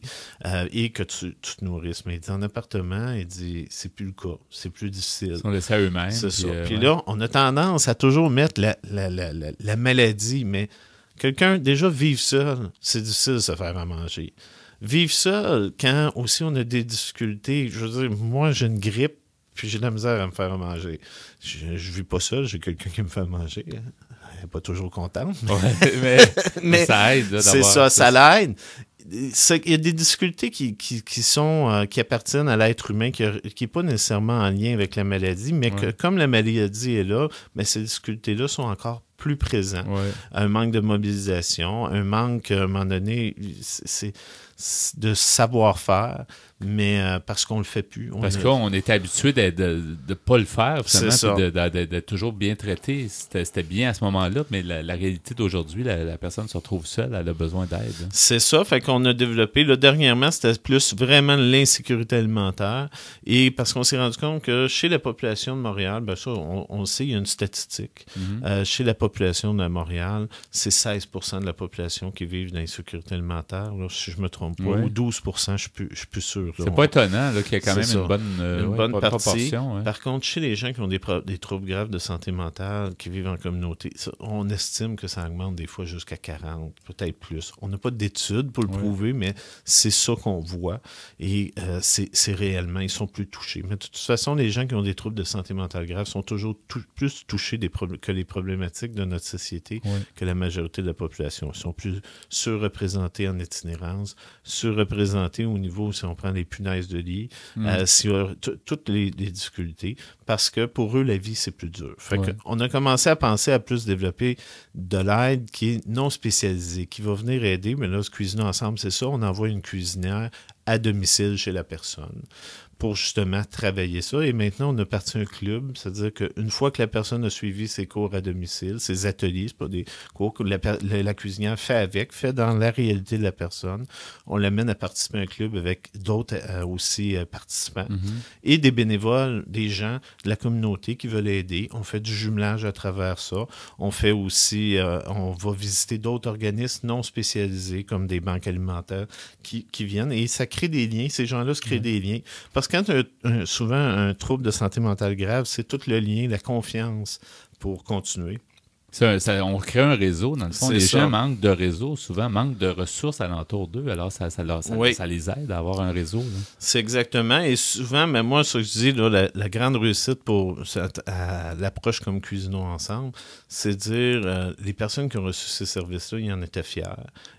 et que tu te nourrisses. Mais il dit, en appartement, il dit, c'est plus le cas, c'est plus difficile. Ils sont laissés à eux-mêmes. C'est ça. Puis là, on a tendance à toujours mettre la maladie, mais quelqu'un, déjà, vivre seul, c'est difficile de se faire à manger. Vivre seul, quand aussi on a des difficultés, je veux dire, moi, j'ai une grippe, puis j'ai de la misère à me faire à manger. Je vis pas seul, j'ai quelqu'un qui me fait à manger. Elle n'est pas toujours contente. Mais ça aide. Là, c'est ça l'aide. Il y a des difficultés qui appartiennent à l'être humain, qui n'est pas nécessairement en lien avec la maladie, mais que comme la maladie est là, mais ces difficultés-là sont encore plus présentes. Ouais. Un manque de mobilisation, un manque, à un moment donné, c'est de savoir-faire, mais parce qu'on le fait plus. Parce qu'on était habitué de ne pas le faire, finalement, puis d'être toujours bien traité. C'était bien à ce moment-là, mais la réalité d'aujourd'hui, la personne se retrouve seule, elle a besoin d'aide. C'est ça, fait qu'on a développé, là, dernièrement, c'était plus vraiment l'insécurité alimentaire, et parce qu'on s'est rendu compte que chez la population de Montréal, ben ça, on le sait, il y a une statistique. Chez la population de Montréal, c'est 16% de la population qui vit dans l'insécurité alimentaire, là, si je me trompe pas, ou 12%, je suis plus sûr. Là. C'est pas étonnant là, qu'il y a quand même une bonne partie. proportion. Ouais. Par contre, chez les gens qui ont des troubles graves de santé mentale, qui vivent en communauté, ça, on estime que ça augmente des fois jusqu'à 40, peut-être plus. On n'a pas d'études pour le prouver, mais c'est ça qu'on voit. Et c'est réellement, ils sont plus touchés. Mais de toute façon, les gens qui ont des troubles de santé mentale grave sont toujours plus touchés que les problématiques de notre société que la majorité de la population. Ils sont plus surreprésentés en itinérance, surreprésentés au niveau, si on prend les punaises de lit, toutes les difficultés, parce que pour eux, la vie, c'est plus dur. Fait qu'on a commencé à penser à plus développer de l'aide qui est non spécialisée, qui va venir aider, mais là, se cuisiner ensemble, c'est ça, on envoie une cuisinière à domicile chez la personne pour justement travailler ça. Et maintenant, on a parti un club, c'est-à-dire qu'une fois que la personne a suivi ses cours à domicile, ses ateliers, c'est pas des cours que la cuisinière fait dans la réalité de la personne, on l'amène à participer à un club avec d'autres aussi participants et des bénévoles, des gens de la communauté qui veulent aider. On fait du jumelage à travers ça. On fait aussi, on va visiter d'autres organismes non spécialisés comme des banques alimentaires qui viennent et ça crée des liens. Ces gens-là se créent des liens. Parce que quand souvent un trouble de santé mentale grave, c'est tout le lien, la confiance pour continuer. On crée un réseau, dans le fond. Les gens manquent de réseau, souvent manquent de ressources alentour d'eux, alors ça les aide à avoir un réseau. Là. C'est exactement, et souvent, mais moi, ce que je dis, là, la grande réussite à l'approche comme cuisinons ensemble, c'est dire, les personnes qui ont reçu ces services-là, ils en étaient fiers.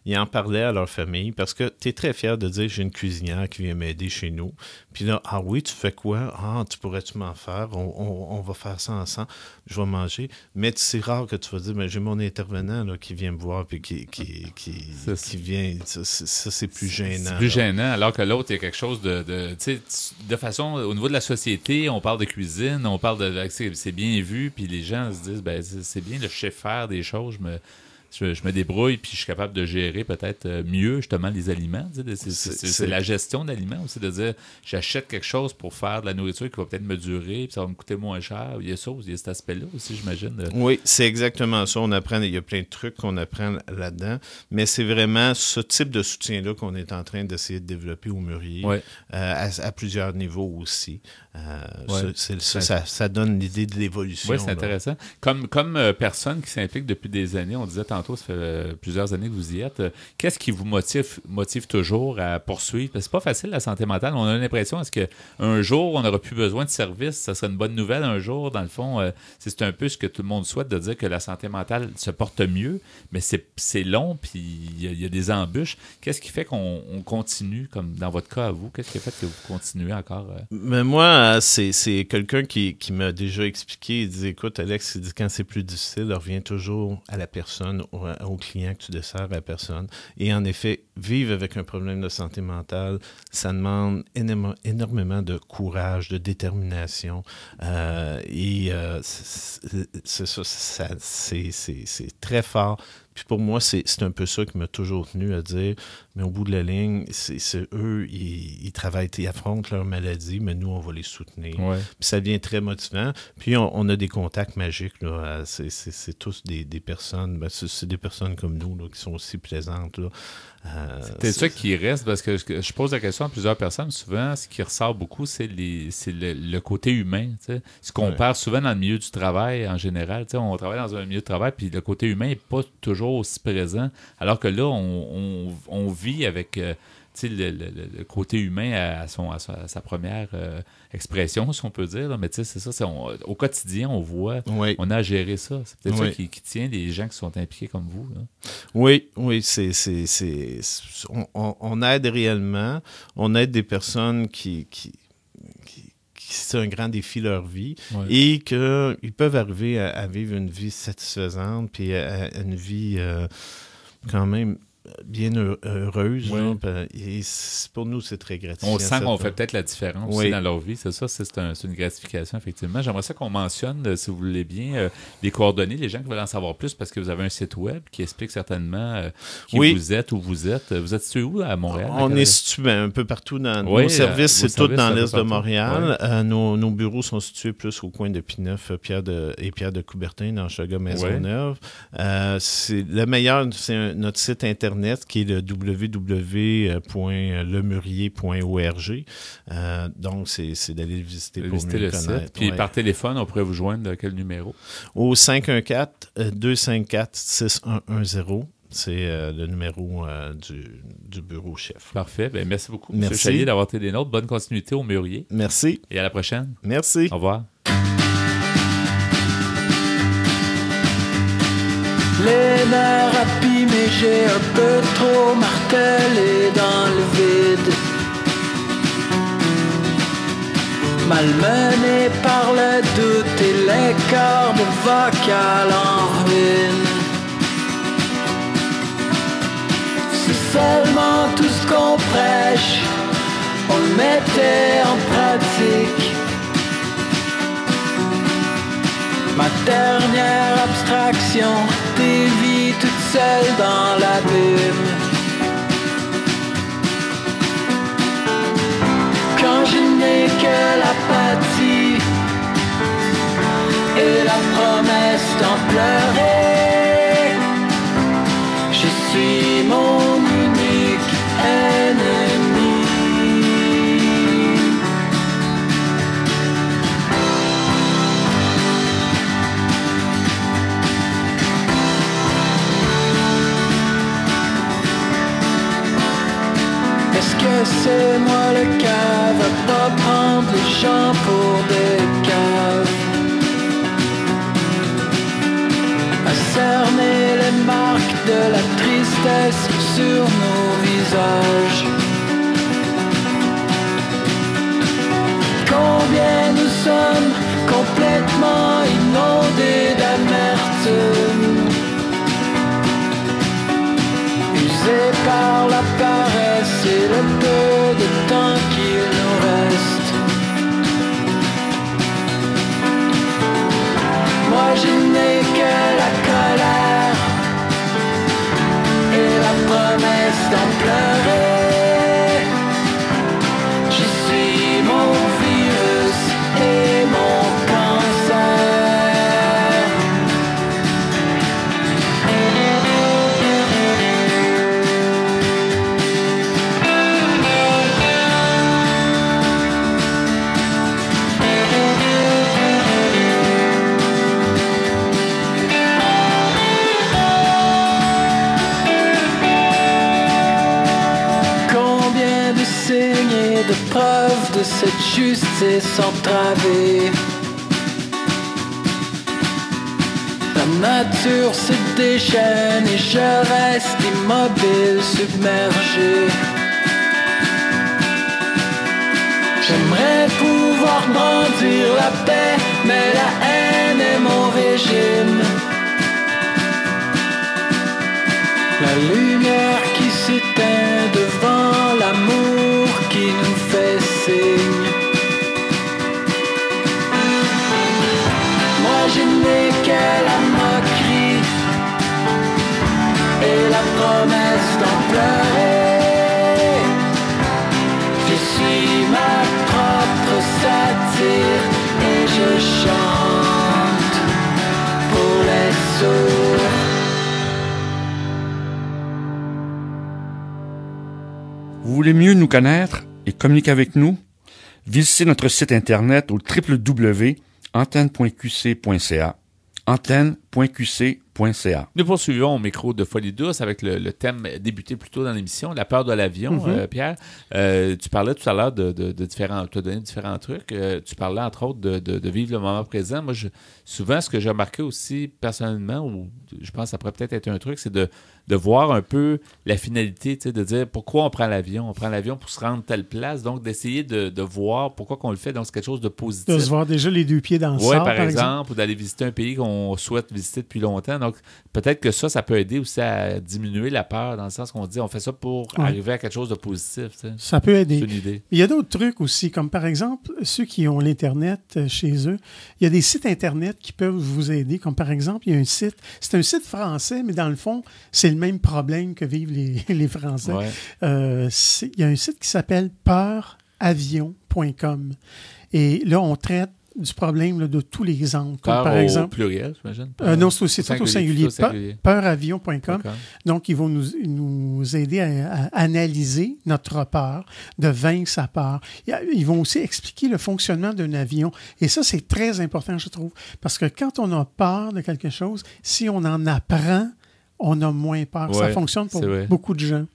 Ils en parlaient à leur famille, parce que tu es très fier de dire, j'ai une cuisinière qui vient m'aider chez nous. Puis là, ah oui, tu fais quoi? Ah, tu pourrais-tu m'en faire? On va faire ça ensemble, je vais manger. Mais c'est rare que tu vas dire, j'ai mon intervenant là, qui vient me voir puis qui vient. Ça, c'est plus gênant. C'est plus gênant, alors que l'autre, il y a quelque chose de façon, au niveau de la société, on parle de cuisine, on parle c'est bien vu, puis les gens se disent, c'est bien le chef faire des choses, je me débrouille puis je suis capable de gérer peut-être mieux justement les aliments. C'est la gestion d'aliments aussi, de dire j'achète quelque chose pour faire de la nourriture qui va peut-être me durer puis ça va me coûter moins cher. Il y a ça, il y a cet aspect-là aussi, j'imagine. Oui, c'est exactement ça. Il y a plein de trucs qu'on apprend là-dedans, mais c'est vraiment ce type de soutien-là qu'on est en train d'essayer de développer au Mûrier, à plusieurs niveaux aussi. Ça donne l'idée de l'évolution. Oui, c'est intéressant. Comme personne qui s'implique depuis des années, on disait tantôt, ça fait plusieurs années que vous y êtes, qu'est-ce qui vous motive toujours à poursuivre? Parce que c'est pas facile, la santé mentale. On a l'impression, est-ce qu'un jour, on n'aura plus besoin de services? Ça serait une bonne nouvelle un jour. Dans le fond, c'est un peu ce que tout le monde souhaite, de dire que la santé mentale se porte mieux, mais c'est long, puis il y a des embûches. Qu'est-ce qui fait qu'on continue, comme dans votre cas à vous? Qu'est-ce qui a fait que vous continuez encore? Mais moi, c'est quelqu'un qui m'a déjà expliqué. Il dit, écoute, Alex, il dit, quand c'est plus difficile, reviens toujours à la personne, au client que tu desserres, à la personne. Et en effet, vivre avec un problème de santé mentale, ça demande énormément de courage, de détermination. C'est très fort. Puis pour moi, c'est un peu ça qui m'a toujours tenu à dire, mais au bout de la ligne, c'est eux, ils travaillent, ils affrontent leur maladie, mais nous, on va les soutenir. Ouais. Puis ça devient très motivant. Puis on a des contacts magiques, là. C'est tous des personnes, c'est des personnes comme nous, là, qui sont aussi plaisantes, là. C'est ça qui reste, parce que je pose la question à plusieurs personnes. Souvent, ce qui ressort beaucoup, c'est le côté humain. T'sais. Ce qu'on perd souvent dans le milieu du travail en général. On travaille dans un milieu de travail, puis le côté humain n'est pas toujours aussi présent. Alors que là, on vit avec le côté humain à sa première expression, si on peut dire. Là. Mais c'est ça, au quotidien, on voit, on a à gérer ça. C'est peut-être ça qui tient les gens qui sont impliqués comme vous. Là. Oui, on aide réellement. On aide des personnes qui c'est un grand défi leur vie et qu'ils peuvent arriver à vivre une vie satisfaisante puis à une vie quand même bien heureuse. Oui. Là, et pour nous, c'est très gratifiant. On sent qu'on fait peut-être la différence aussi dans leur vie. C'est ça, c'est une gratification, effectivement. J'aimerais ça qu'on mentionne, si vous voulez bien, les coordonnées, les gens qui veulent en savoir plus, parce que vous avez un site web qui explique certainement qui vous êtes, où vous êtes. Vous êtes situé où, à Montréal? On est situé un peu partout. Nos services, c'est tout dans l'est de Montréal. Nos bureaux sont situés plus au coin de Pineuf, Pierre de Coubertin, dans Chaga-Maisonneuve. C'est le meilleur, c'est notre site Internet qui est le www.lemurier.org. Donc, c'est d'aller le visiter pour mieux le connaître. Site. Puis par téléphone, on pourrait vous joindre à quel numéro? Au 514-254-6110. C'est le numéro du bureau chef. Parfait. Ben, merci beaucoup, M. Chaillier, d'avoir été des nôtres. Bonne continuité au Mûrier. Merci. Et à la prochaine. Merci. Au revoir. Les nerfs abîmés, j'ai un peu trop martelé dans le vide. Malmené par le doute et les cordes vocales en ruine. Si seulement tout ce qu'on prêche, on le mettait en pratique. Ma dernière abstraction dévie toute seule dans l'abîme. Quand je n'ai que l'apathie et la promesse d'en pleurer, je suis mon unique ennemi. Est-ce que c'est moi le cave à pas prendre les gens pour des caves, à cerner les marques de la tristesse sur nos visages? Combien nous sommes complètement inondés d'amertume, usés par la paresse et le peu de temps qu'il nous reste. Moi je n'ai que la colère d'en pleurer. Je suis mon virus et mon cancer. De preuves de cette justice entravée. La nature se déchaîne et je reste immobile, submergé. J'aimerais pouvoir brandir la paix, mais la haine est mon régime. La lumière qui s'éteint devant l'amour qui nous fait signe. Moi je n'ai que la moquerie et la promesse d'en pleurer. Je suis ma propre satire et je chante pour les sourds. Vous voulez mieux nous connaître et communiquer avec nous? Visitez notre site internet au www.antenne.qc.ca. antenne.qc.ca. Nous poursuivons au micro de Folie Douce avec le thème débuté plus tôt dans l'émission, la peur de l'avion. Pierre, tu parlais tout à l'heure de différents... Tu as donné différents trucs. Tu parlais entre autres de vivre le moment présent. Moi, souvent, ce que j'ai remarqué aussi personnellement, ou je pense que ça pourrait peut-être être un truc, c'est de voir un peu la finalité, de dire pourquoi on prend l'avion. On prend l'avion pour se rendre telle place, donc d'essayer de voir pourquoi qu'on le fait. Donc, c'est quelque chose de positif. De se voir déjà les deux pieds dans le sable, par exemple, ou d'aller visiter un pays qu'on souhaite visiter depuis longtemps. Donc, peut-être que ça peut aider aussi à diminuer la peur, dans le sens qu'on dit on fait ça pour arriver à quelque chose de positif. T'sais. Ça peut aider. C'est une idée. Il y a d'autres trucs aussi, comme par exemple, ceux qui ont l'Internet chez eux, il y a des sites Internet qui peuvent vous aider, comme par exemple, il y a un site, c'est un site français, mais dans le fond, c'est le même problème que vivent les Français. Ouais. Il y a un site qui s'appelle peuravion.com. Et là, on traite du problème là, de tous les angles. Comme par exemple, au pluriel, j'imagine? Non, c'est tout au singulier. Peuravion.com. Donc, ils vont nous aider à analyser notre peur, de vaincre sa peur. Ils vont aussi expliquer le fonctionnement d'un avion. Et ça, c'est très important, je trouve. Parce que quand on a peur de quelque chose, si on en apprend, on a moins peur. Ouais, ça fonctionne pour beaucoup de gens.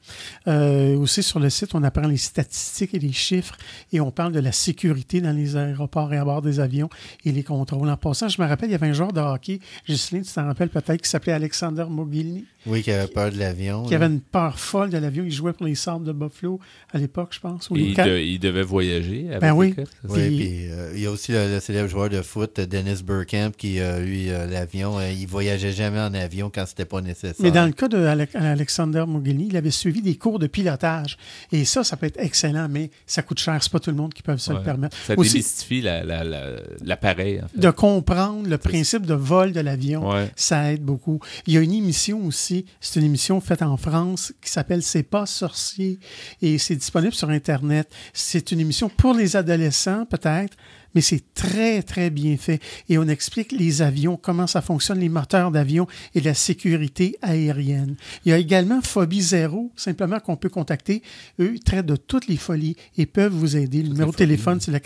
Aussi, sur le site, on apprend les statistiques et les chiffres et on parle de la sécurité dans les aéroports et à bord des avions et les contrôles. En passant, je me rappelle, il y avait un joueur de hockey, Ghislain, tu t'en rappelles peut-être, qui s'appelait Alexander Mogilny. Oui, qui avait peur de l'avion. Qui avait une peur folle de l'avion. Il jouait pour les Sabres de Buffalo à l'époque, je pense. Il devait voyager avec oui. Puis il y a aussi le célèbre joueur de foot, Dennis Bergkamp, qui, lui, l'avion, il voyageait jamais en avion quand c'était pas nécessaire. Mais dans le cas d'Alexander Mogilny, il avait suivi des cours de pilotage. Et ça peut être excellent, mais ça coûte cher. C'est pas tout le monde qui peut se le permettre. Ça démystifie l'appareil. En fait. De comprendre le principe de vol de l'avion, ça aide beaucoup. Il y a une émission aussi, c'est une émission faite en France qui s'appelle « C'est pas sorcier » et c'est disponible sur Internet. C'est une émission pour les adolescents, peut-être, mais c'est très, très bien fait. Et on explique les avions, comment ça fonctionne, les moteurs d'avion et la sécurité aérienne. Il y a également Phobie Zéro, simplement qu'on peut contacter. Eux, ils traitent de toutes les pholies et peuvent vous aider. Le numéro de téléphone, c'est le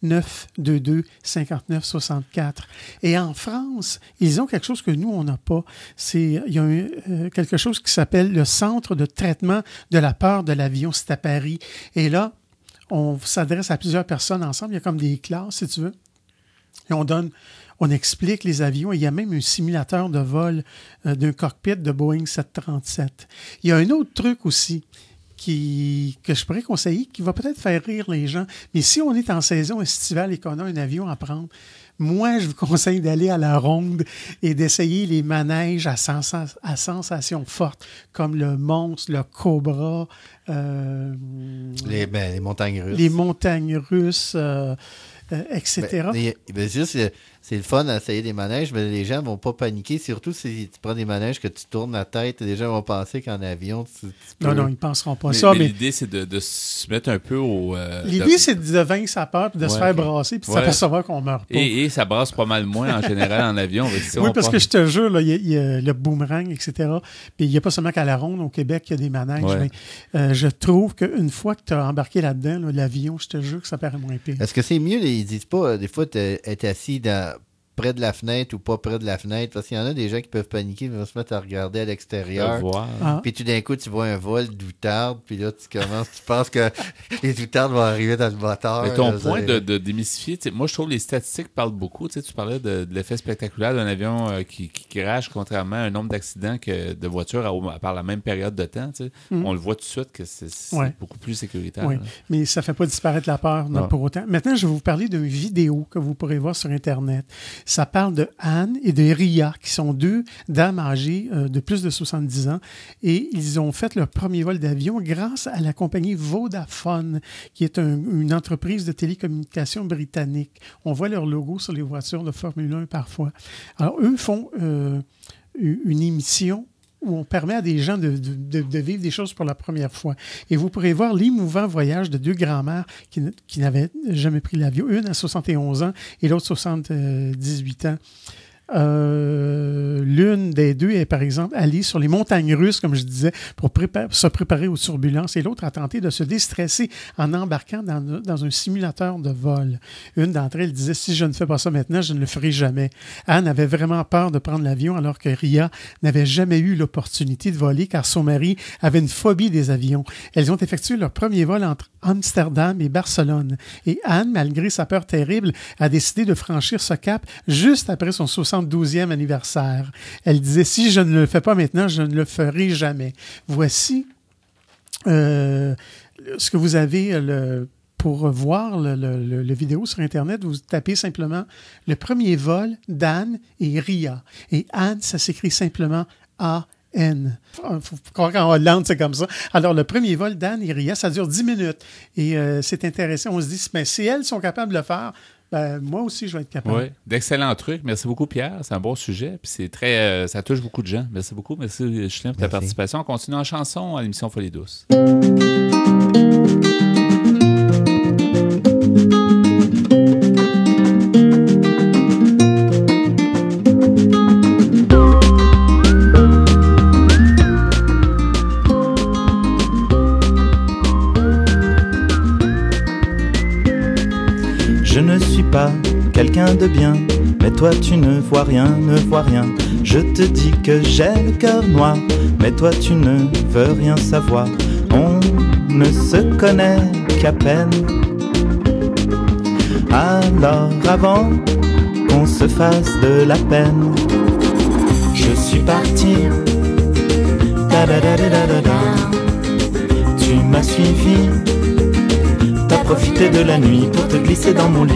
450-922-5964. Et en France, ils ont quelque chose que nous, on n'a pas. Il y a quelque chose qui s'appelle le Centre de traitement de la peur de l'avion. C'est à Paris. Et là, on s'adresse à plusieurs personnes ensemble. Il y a comme des classes, si tu veux. Et on explique les avions. Il y a même un simulateur de vol d'un cockpit de Boeing 737. Il y a un autre truc aussi que je pourrais conseiller, qui va peut-être faire rire les gens. Mais si on est en saison estivale et qu'on a un avion à prendre, moi, je vous conseille d'aller à la ronde et d'essayer les manèges à sensation forte, comme le monstre, le cobra. Les montagnes russes. Les montagnes russes. etc. C'est le fun d'essayer des manèges, mais les gens ne vont pas paniquer, surtout si tu prends des manèges que tu tournes la tête, les gens vont penser qu'en avion, Non, ils ne penseront pas ça. Mais l'idée, c'est de se mettre un peu au... l'idée, c'est de vaincre sa peur, puis de se faire brasser, puis de s'apercevoir qu'on meurt pas. Et ça brasse pas mal moins, en général, en avion. Oui, parce que je te jure, il y a le boomerang, etc. Puis il n'y a pas seulement qu'à la Ronde, au Québec, il y a des manèges. Ouais. Mais, je trouve qu'une fois que tu as embarqué là-dedans, l'avion, je te jure que ça paraît moins pire. Est-ce que c'est mieux, ils disent pas, des fois, être assis près de la fenêtre ou pas près de la fenêtre, parce qu'il y en a des gens qui peuvent paniquer, ils vont se mettre à regarder à l'extérieur. Puis tout d'un coup, tu vois un vol d'outarde, puis là, tu penses que les outardes vont arriver dans le moteur. Mais ton point de démystifier, moi, je trouve que les statistiques parlent beaucoup. Tu parlais de l'effet spectaculaire d'un avion qui crash, contrairement à un nombre d'accidents de voitures par la même période de temps. On le voit tout de suite que c'est beaucoup plus sécuritaire. Oui, mais ça ne fait pas disparaître la peur pour autant. Maintenant, je vais vous parler d'une vidéo que vous pourrez voir sur Internet. Ça parle de Anne et de Ria, qui sont deux dames âgées de plus de 70 ans. Et ils ont fait leur premier vol d'avion grâce à la compagnie Vodafone, qui est une entreprise de télécommunications britannique. On voit leur logo sur les voitures de Formule 1 parfois. Alors, eux font une émission où on permet à des gens de vivre des choses pour la première fois. Et vous pourrez voir l'émouvant voyage de deux grands-mères qui n'avaient jamais pris l'avion. Une à 71 ans et l'autre 78 ans. L'une des deux est, par exemple, allée sur les montagnes russes, comme je disais, pour se préparer aux turbulences, et l'autre a tenté de se déstresser en embarquant dans un simulateur de vol. Une d'entre elles disait « Si je ne fais pas ça maintenant, je ne le ferai jamais ». Anne avait vraiment peur de prendre l'avion, alors que Ria n'avait jamais eu l'opportunité de voler, car son mari avait une phobie des avions. Elles ont effectué leur premier vol entre Amsterdam et Barcelone. Et Anne, malgré sa peur terrible, a décidé de franchir ce cap juste après son 72e anniversaire. Elle disait « Si je ne le fais pas maintenant, je ne le ferai jamais ». Voici ce que vous avez pour voir le vidéo sur Internet. Vous tapez simplement le premier vol d'Anne et Ria. Et Anne, ça s'écrit simplement A-N. Il faut croire qu'en Hollande, c'est comme ça. Alors, le premier vol d'Anne et Ria, ça dure 10 minutes. Et c'est intéressant. On se dit, mais si elles sont capables de le faire, moi aussi, je vais être capable. Oui, d'excellents trucs. Merci beaucoup, Pierre. C'est un bon sujet. Puis c'est ça touche beaucoup de gens. Merci beaucoup. Merci, Julien, pour ta participation. On continue en chanson à l'émission Folie douce. Je ne suis pas quelqu'un de bien, mais toi tu ne vois rien, Je te dis que j'ai le cœur noir, mais toi tu ne veux rien savoir. On ne se connaît qu'à peine. Alors avant qu'on se fasse de la peine, je suis parti. Tu m'as suivi. T'as profité de la nuit pour te glisser dans mon lit.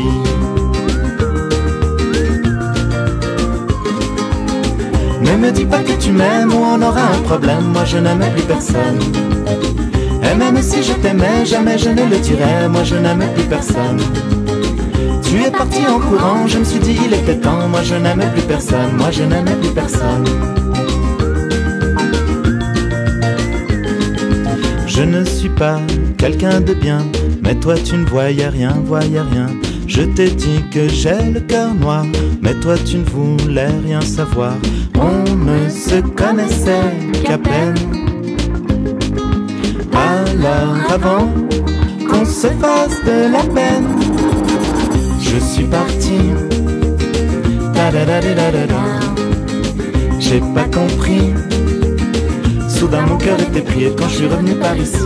Ne me dis pas que tu m'aimes ou on aura un problème. Moi je n'aime plus personne. Et même si je t'aimais, jamais je ne le dirais. Moi je n'aime plus personne. Tu es parti en courant, je me suis dit il était temps. Moi je n'aime plus personne. Moi je n'aime plus personne. Je ne suis pas quelqu'un de bien, mais toi tu ne voyais rien. Je t'ai dit que j'ai le cœur noir, mais toi tu ne voulais rien savoir. On ne se connaissait qu'à peine. Alors avant qu'on se fasse de la peine, je suis parti. J'ai pas compris. Soudain mon cœur était pris quand je suis revenu par ici.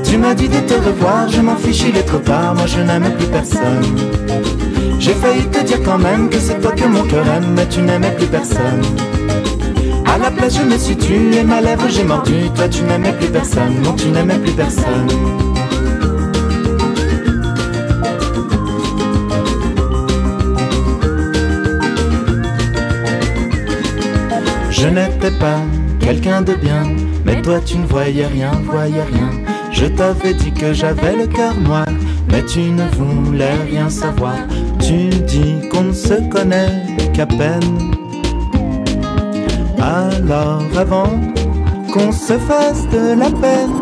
Tu m'as dit de te revoir, je m'en fiche, il est trop tard. Moi je n'aime plus personne. J'ai failli te dire quand même que c'est toi que mon cœur aime, mais tu n'aimais plus personne. À la place je me suis tué et ma lèvre j'ai mordu. Toi tu n'aimais plus personne, non tu n'aimais plus personne. Je n'étais pas quelqu'un de bien, mais toi tu ne voyais rien. Je t'avais dit que j'avais le cœur noir, mais tu ne voulais rien savoir. Tu dis qu'on ne se connaît qu'à peine. Alors avant qu'on se fasse de la peine,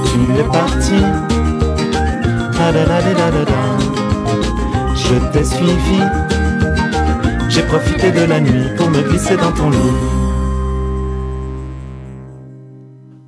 tu es parti. Je t'ai suivi. J'ai profité de la nuit pour me glisser dans ton lit.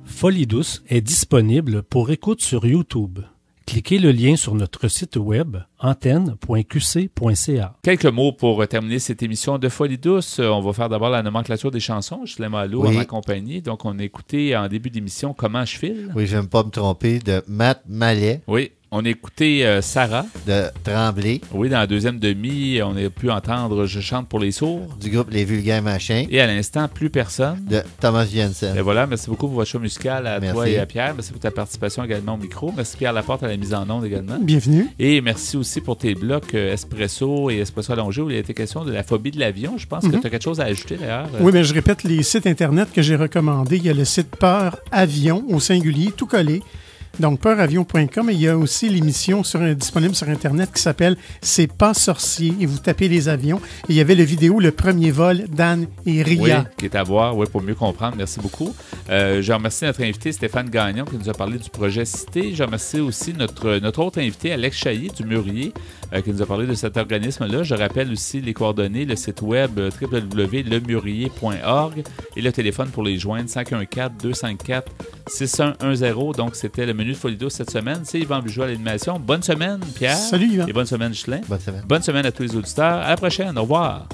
Folie douce est disponible pour écoute sur YouTube. Cliquez le lien sur notre site web antenne.qc.ca. Quelques mots pour terminer cette émission de Folie douce. On va faire d'abord la nomenclature des chansons. Je l'aime à l'eau en ma compagnie. Donc, on a écouté en début d'émission Comment je file. Oui, j'aime pas me tromper, de Matt Mallet. Oui. On a écouté Sarah. De Tremblay. Oui, dans la deuxième demi, on a pu entendre Je chante pour les sourds. Du groupe Les Vulgaires Machins. Et à l'instant, Plus personne. De Thomas Jensen. Et voilà, merci beaucoup pour votre choix musical à toi et à Pierre. Merci pour ta participation également au micro. Merci Pierre Laporte à la mise en onde également. Bienvenue. Et merci aussi pour tes blocs Espresso et Espresso allongé où il a été question de la phobie de l'avion. Je pense que tu as quelque chose à ajouter d'ailleurs. Oui, mais je répète les sites Internet que j'ai recommandés. Il y a le site Peur Avion au singulier, tout collé. Donc, peuravion.com, et il y a aussi l'émission disponible sur Internet qui s'appelle C'est pas sorcier, et vous tapez les avions. Et il y avait le vidéo Le premier vol d'Anne et Ria. Oui, qui est à voir, oui, pour mieux comprendre. Merci beaucoup. Je remercie notre invité Stéphane Gagnon qui nous a parlé du projet Cité. Je remercie aussi notre autre invité, Alex Chailly du Mûrier, qui nous a parlé de cet organisme-là. Je rappelle aussi les coordonnées, le site web www.lemûrier.org et le téléphone pour les joindre 514-254-6110. Donc, c'était le menu de Folie douce cette semaine. C'est Yvan Bugeaud à l'animation. Bonne semaine, Pierre. Salut, Yvan. Et bonne semaine, Ghislain. Bonne semaine. Bonne semaine à tous les auditeurs. À la prochaine. Au revoir.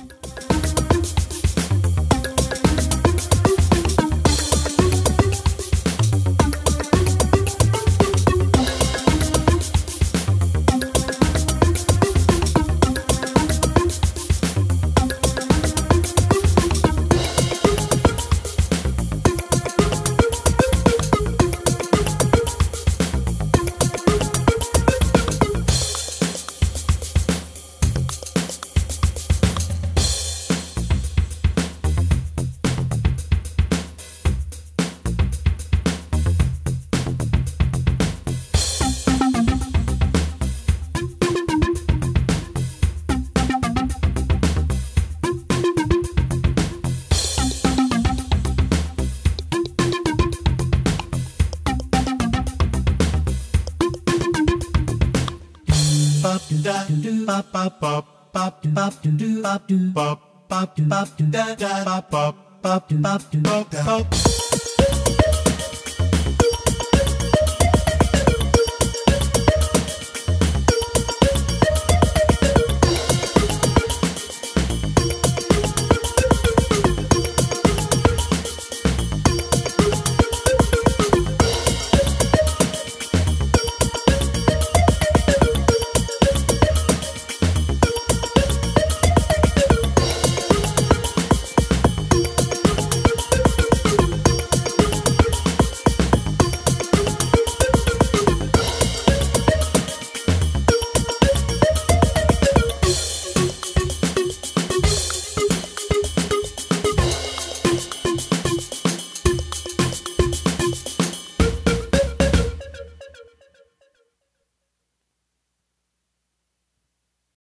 Pop